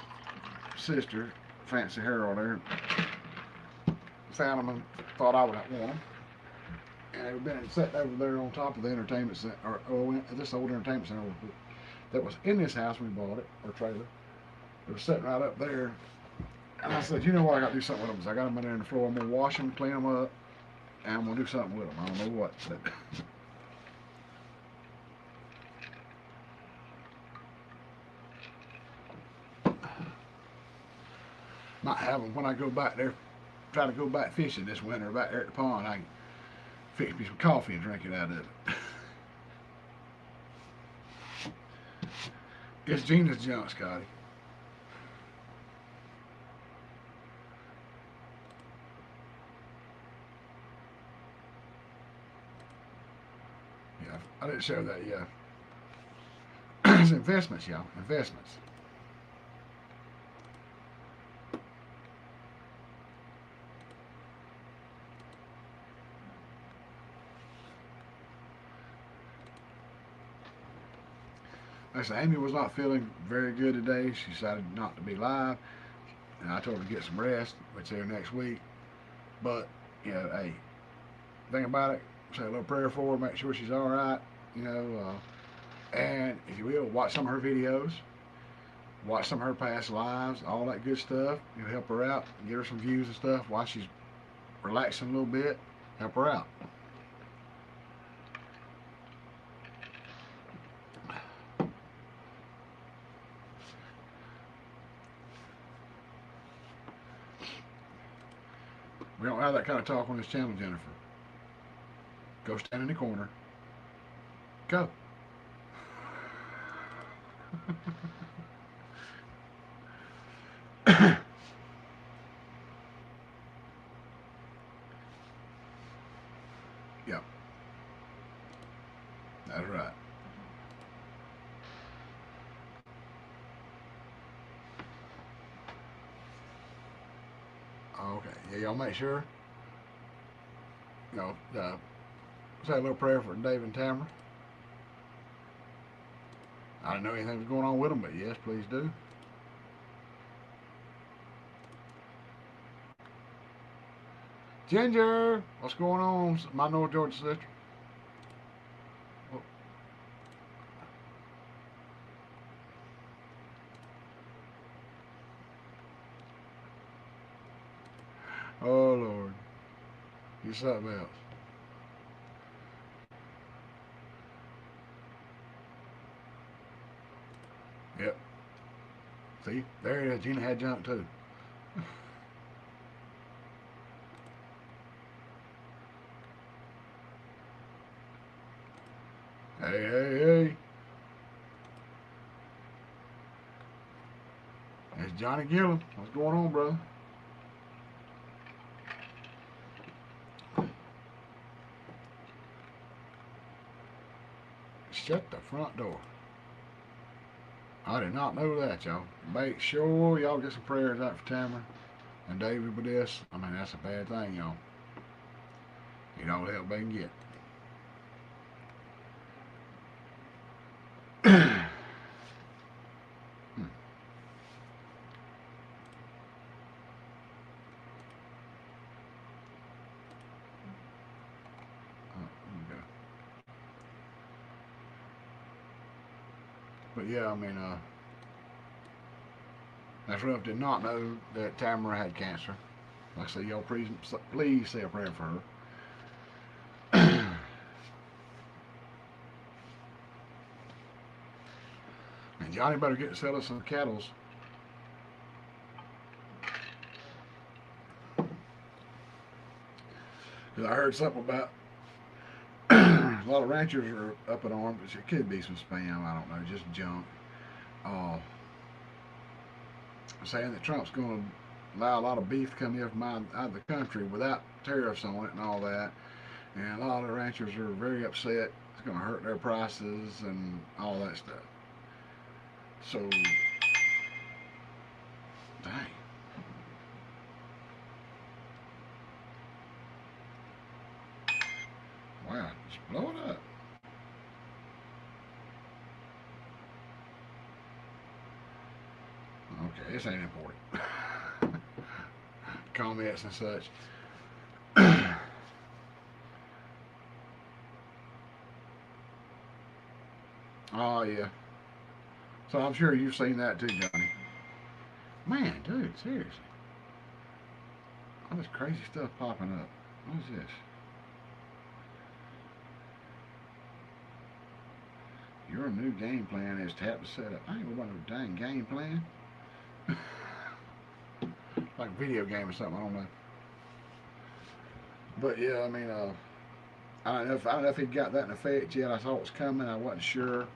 sister, Fancy Harold there, found them and thought I would want them. And they've been sitting over there on top of the entertainment center, or this old entertainment center that was in this house when we bought it, or trailer. It was sitting right up there. And I said, you know what, I got to do something with them. So I got them in there on the floor. I'm going to wash them, clean them up, and I'm going to do something with them. I don't know what. But might have them when I go back there, try to go back fishing this winter back there at the pond. I can fix me some coffee and drink it out of it. It's Gina's junk, Scotty. Yeah, I didn't show that yet. It's investments, y'all. Investments. Like I said, Amy was not feeling very good today. She decided not to be live, and I told her to get some rest. We'll see her next week. But you know, hey, think about it. Say a little prayer for her. Make sure she's all right. You know, and if you will, watch some of her videos. Watch some of her past lives, all that good stuff. You'll help her out, give her some views and stuff while she's relaxing a little bit. Help her out. We don't have that kind of talk on this channel, Jennifer. Go stand in the corner. Go. That's right. Okay. Yeah, y'all make sure. You know, say a little prayer for Dave and Tamara. I didn't know anything was going on with them, but yes, please do. Ginger, what's going on, my North Georgia sister? Oh Lord, you something else. Yep. See, there it is. Gina had junk too. Hey, hey, hey. It's Johnny Gillum. What's going on, brother? Shut the front door. I did not know that, y'all. Make sure y'all get some prayers out for Tamara and David with this. I mean, that's a bad thing, y'all. Need all the help they can get. Hmm. Okay. But yeah, I mean, that's rough. Did not know that Tamara had cancer. Like I say, y'all please say a prayer for her. And Johnny better get to sell us some cattles. Because I heard something about a lot of ranchers are up in arms. It could be some spam. I don't know, just junk. Uh, Saying that Trump's going to allow a lot of beef to come in from out of the country without tariffs on it and all that. And a lot of the ranchers are very upset. It's going to hurt their prices and all that stuff. So, dang. Wow, just blow it up. Okay, this ain't important. Comments and such. Oh, yeah. So I'm sure you've seen that too, Johnny. Man, dude, seriously. All this crazy stuff popping up. What is this? Your new game plan is tap to set up. I ain't about no dang game plan. Like a video game or something, I don't know. But yeah, I mean, I don't know if he got that in effect yet. I saw it was coming. I wasn't sure.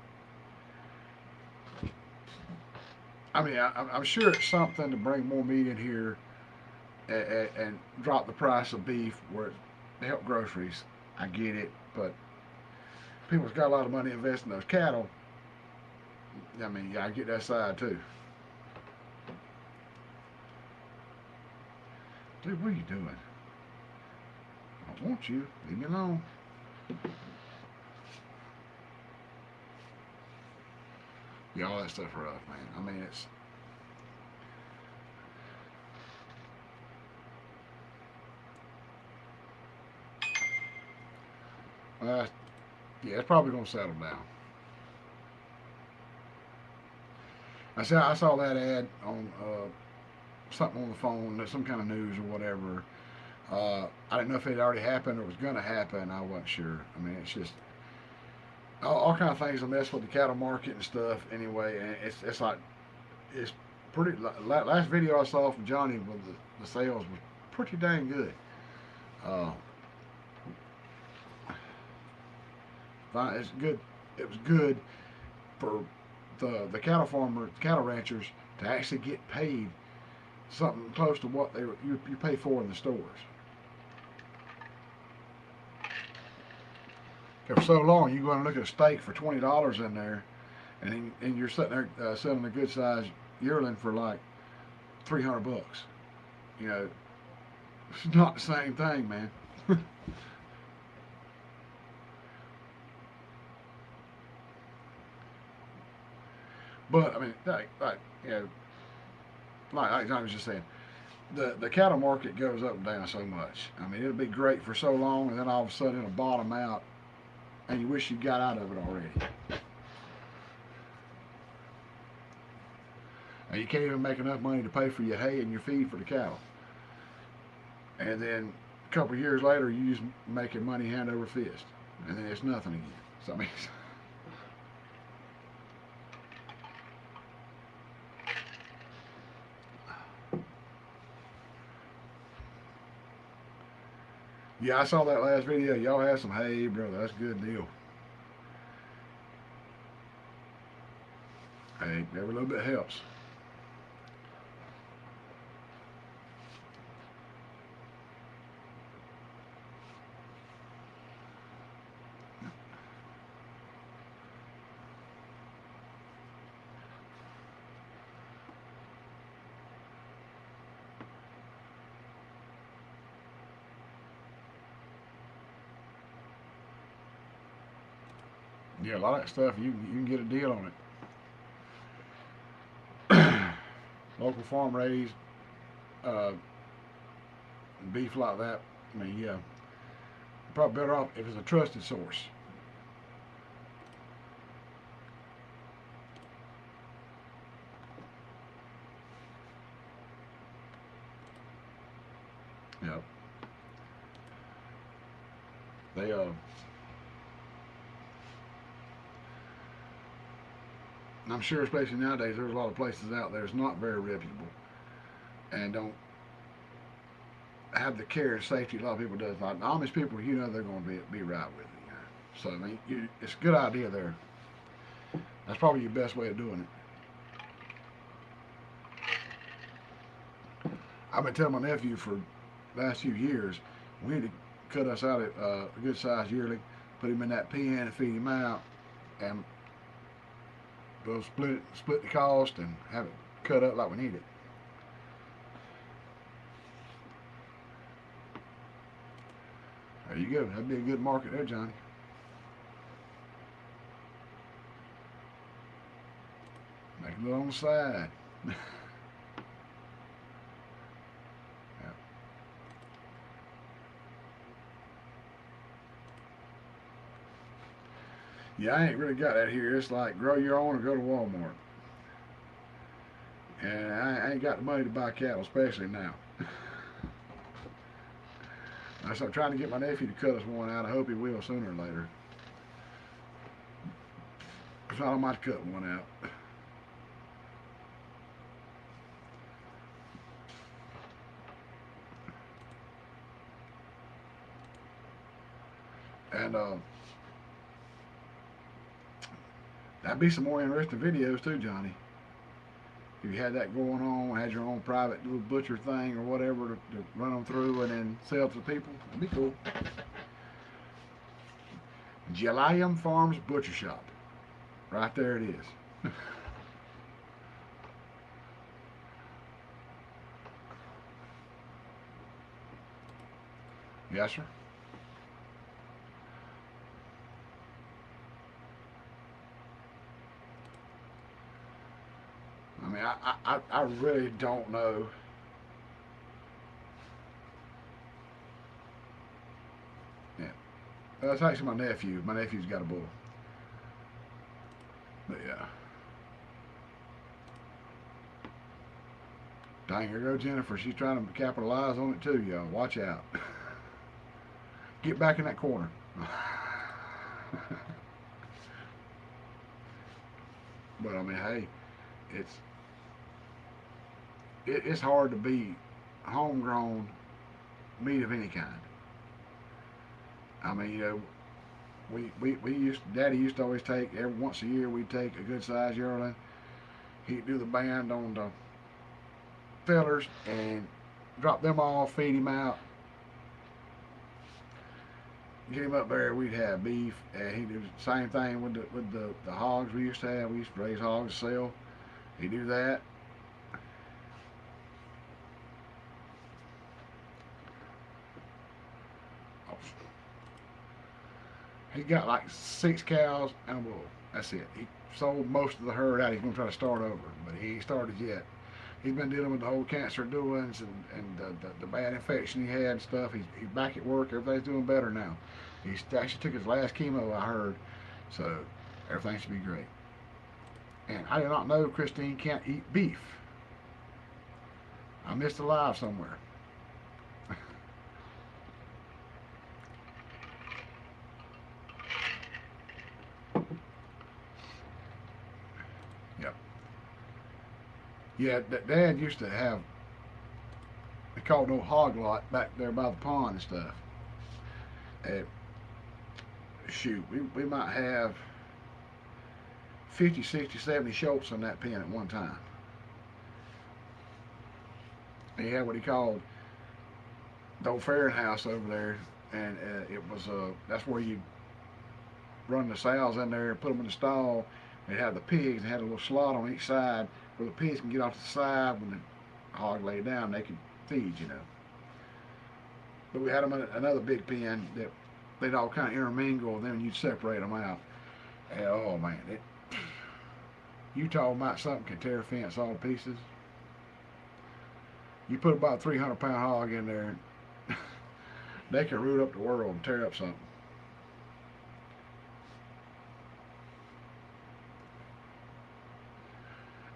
I mean, I'm sure it's something to bring more meat in here and drop the price of beef where to help groceries. I get it, but people's got a lot of money invested in those cattle. I mean, yeah, I get that side too. Dude, what are you doing? I want you. Leave me alone. Yeah, all that stuff rough, man. I mean, it's uh, yeah, it's probably gonna settle down. I saw that ad on something on the phone, some kind of news or whatever. I didn't know if it had already happened or was gonna happen. I wasn't sure. I mean, it's just all kind of things that mess with the cattle market and stuff. Anyway, and it's like it's pretty. Last video I saw from Johnny with the sales was pretty dang good. Uh, it's good. It was good for the cattle farmers, cattle ranchers to actually get paid something close to what you pay for in the stores. For so long, you go and look at a steak for $20 in there, and you're sitting there selling a good sized yearling for like $300. You know, it's not the same thing, man. But I mean, you know, like I was just saying, the cattle market goes up and down so much. I mean, it'll be great for so long, and then all of a sudden it'll bottom out, and you wish you got out of it already. And you can't even make enough money to pay for your hay and your feed for the cattle. And then a couple of years later, you just making money hand over fist, and then it's nothing again. So I mean, yeah, I saw that last video. Y'all have some hay, brother. That's a good deal. Hey, every little bit helps. Yeah, a lot of that stuff you can get a deal on it. Local farm raised uh, beef like that. I mean, yeah, probably better off if it's a trusted source. Yep. They I'm sure, especially nowadays, there's a lot of places out there that's not very reputable and don't have the care and safety a lot of people does. Like the Amish people, you know, they're going to be right with it. You know? So I mean, it's a good idea there. That's probably your best way of doing it. I've been telling my nephew for the last few years we need to cut us out a good sized yearling, put him in that pen and feed him out, and we'll split the cost and have it cut up like we need it. There you go. That'd be a good market there, Johnny. Make a little on the side. Yeah. Yeah, I ain't really got that here. It's like grow your own or go to Walmart. And I ain't got the money to buy cattle, especially now. So I'm trying to get my nephew to cut us one out. I hope he will sooner or later. If not, I might cut one out. And that'd be some more interesting videos too, Johnny. If you had that going on, had your own private little butcher thing or whatever to run them through and then sell to people, that'd be cool. Jelium Farms Butcher Shop. Right there it is. Yes, sir. I mean, I really don't know. Yeah. That's actually my nephew. My nephew's got a bull. But yeah. Dang, here goes Jennifer. She's trying to capitalize on it too, y'all. Watch out. Get back in that corner. But I mean, hey, it's it's hard to beat homegrown meat of any kind. I mean, we used Daddy used to always take every once a year we'd take a good sized yearling. He'd do the band on the fellers and drop them off, feed him out. get him up there, we'd have beef, and he do the same thing with the hogs we used to have. We used to raise hogs to sell. He do that. He got like 6 cows and a bull. That's it. He sold most of the herd out. He's gonna try to start over, but he ain't started yet. He's been dealing with the whole cancer doings and the bad infection he had and stuff. He's back at work. Everything's doing better now. He actually took his last chemo, I heard. So everything should be great. And I did not know Christine can't eat beef. I missed a live somewhere. Yep. Yeah, Dad used to have, they called no hog lot back there by the pond and stuff. And shoot, we might have 50, 60, 70 shoats on that pen at one time. And he had what he called the old fairing house over there, and it was that's where you run the sows in there and put them in the stall. And it had the pigs and had a little slot on each side where the pigs can get off the side when the hog lay down. They can feed, you know. But we had them in another big pen that they'd all kind of intermingle, and then you'd separate them out. And, oh man, you talking about something can tear a fence all to pieces. You put about a 300-pound hog in there, they can root up the world and tear up something.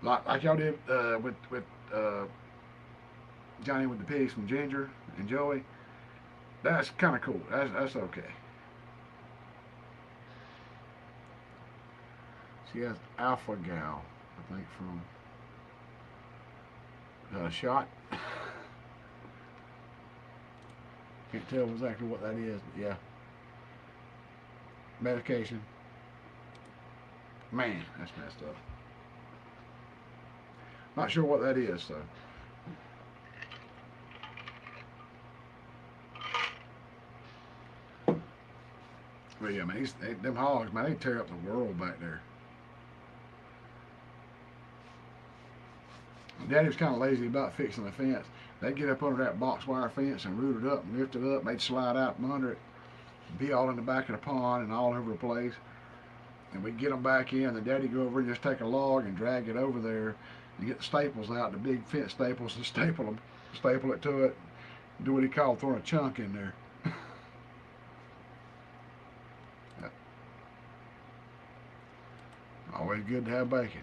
Like y'all did with Johnny with the pigs from Ginger and Joey. That's kind of cool. That's okay. She has Alpha Gal, I think from Shot. Can't tell exactly what that is, but yeah, medication. Man, that's messed up. Not sure what that is, so. But yeah, man, them hogs, man, they tear up the world back there. Daddy was kind of lazy about fixing the fence. They'd get up under that box wire fence and root it up and lift it up. And they'd slide out from under it, be all in the back of the pond and all over the place. And we'd get them back in. And Daddy'd go over and just take a log and drag it over there and get the staples out, the big fence staples, and staple it to it. Do what he called throwing a chunk in there. Yeah. Always good to have bacon.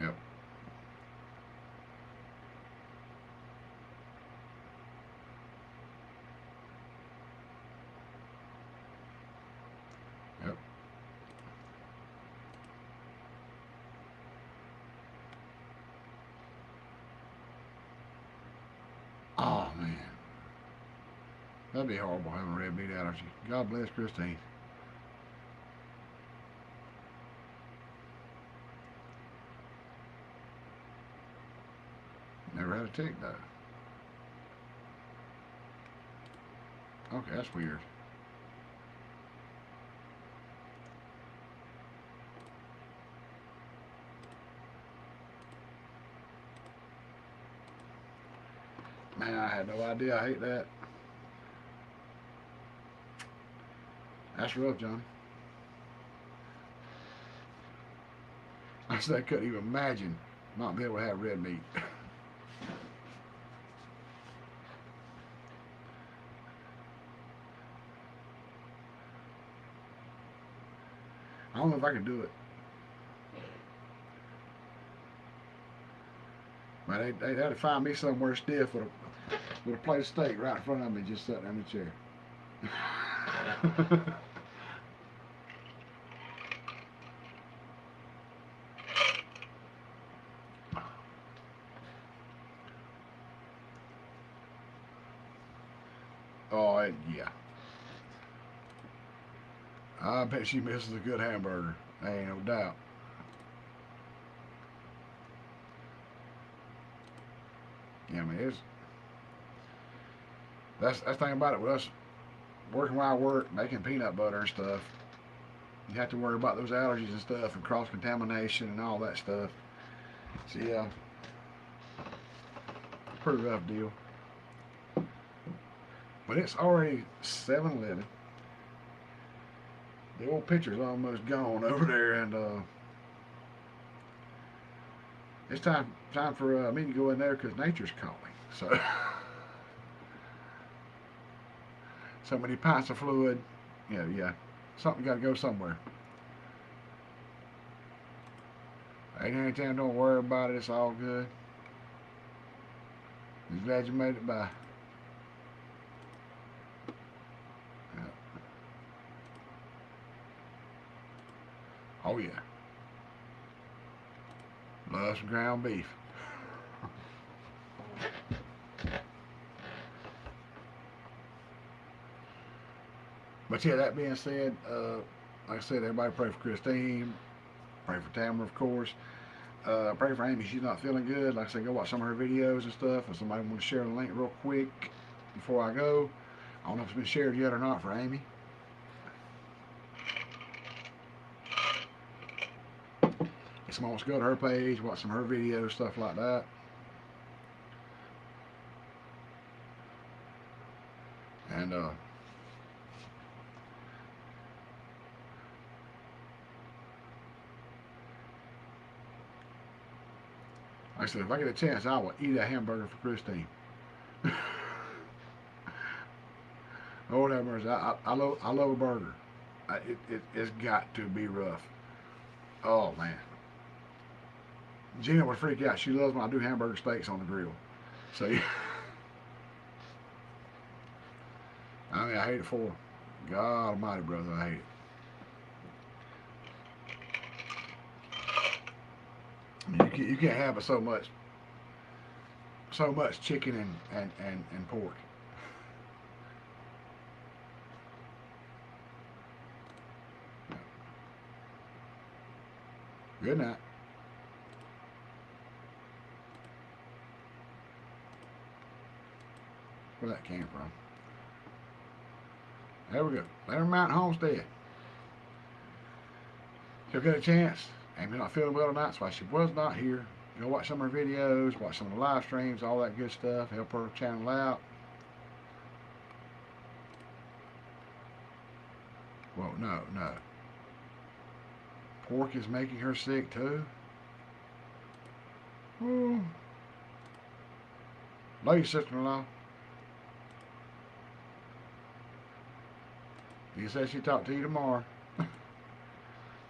Yep. Yep. Oh man, that'd be horrible having red meat allergy. God bless Christine. Never had a tick though. Okay, that's weird. Man, I had no idea. I hate that. That's rough, John. I said I couldn't even imagine not being able to have red meat. I don't know if I could do it. Man, they'd have to find me somewhere stiff with a plate of steak right in front of me, just sitting in the chair. Oh, yeah. I bet she misses a good hamburger. Ain't no doubt. Yeah, I mean, that's the thing about it with us working where I work, making peanut butter and stuff. You have to worry about those allergies and stuff and cross contamination and all that stuff. So yeah, pretty rough deal. But it's already 7:11. The old picture's almost gone over there, and it's time for me to go in there because nature's calling. So so many pints of fluid. Yeah, something got to go somewhere. Ain't anything. Don't worry about it. It's all good. Just glad you made it by. Yeah. Oh yeah, love some ground beef. But yeah, that being said, like I said, everybody pray for Christine. Pray for Tamara, of course. Pray for Amy. She's not feeling good. Like I said, go watch some of her videos and stuff. If somebody want to share the link real quick before I go, I don't know if it's been shared yet or not for Amy. If someone wants to go to her page, watch some of her videos, stuff like that. And like I said, if I get a chance, I will eat a hamburger for Christine. Lord have mercy. I love a burger. It's got to be rough. Oh man, Gina would freak out. She loves when I do hamburger steaks on the grill. So yeah, I mean I hate it for her. God Almighty, brother, I hate it. I mean, you can't have it so much chicken and pork. Good night. Where that came from? There we go. Leonard Mountain Homestead. She'll get a chance. Amy not feeling well tonight, that's why she was not here. Go watch some of her videos, watch some of the live streams, all that good stuff. Help her channel out. Well, no. Pork is making her sick too. Oh. Love you, sister-in-law. You said she talked to you tomorrow.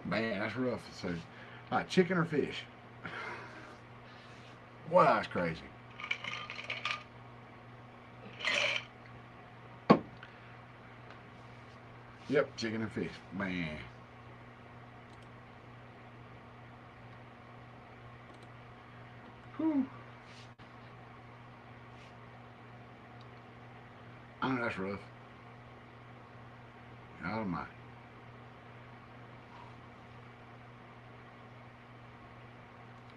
Man, that's rough. So, like chicken or fish? Boy, that's crazy. Yep, chicken and fish. Man. Whew. I know that's rough. God almighty.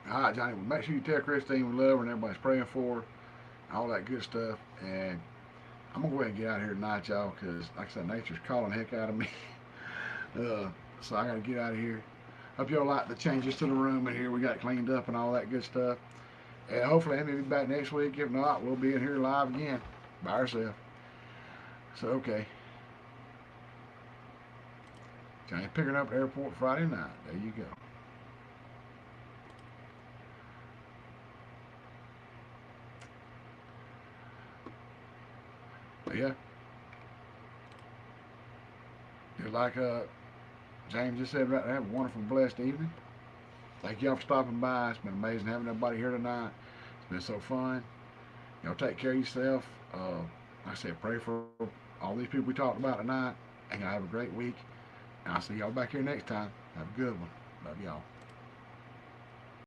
All right, Johnny. Well, make sure you tell Christine we love her and everybody's praying for her, all that good stuff. And I'm gonna go ahead and get out of here tonight, y'all, because like I said, nature's calling the heck out of me. uh, so I gotta get out of here. Hope y'all like the changes to the room in here. We got cleaned up and all that good stuff. And hopefully Amy will be back next week. If not, we'll be in here live again by ourselves. So okay. Johnny picking up at the airport Friday night. There you go. But yeah. Just like James just said right there, have a wonderful, blessed evening. Thank y'all for stopping by. It's been amazing having everybody here tonight. It's been so fun. Y'all take care of yourself. Like I said, pray for all these people we talked about tonight. And y'all have a great week. And I'll see y'all back here next time. Have a good one. Love y'all.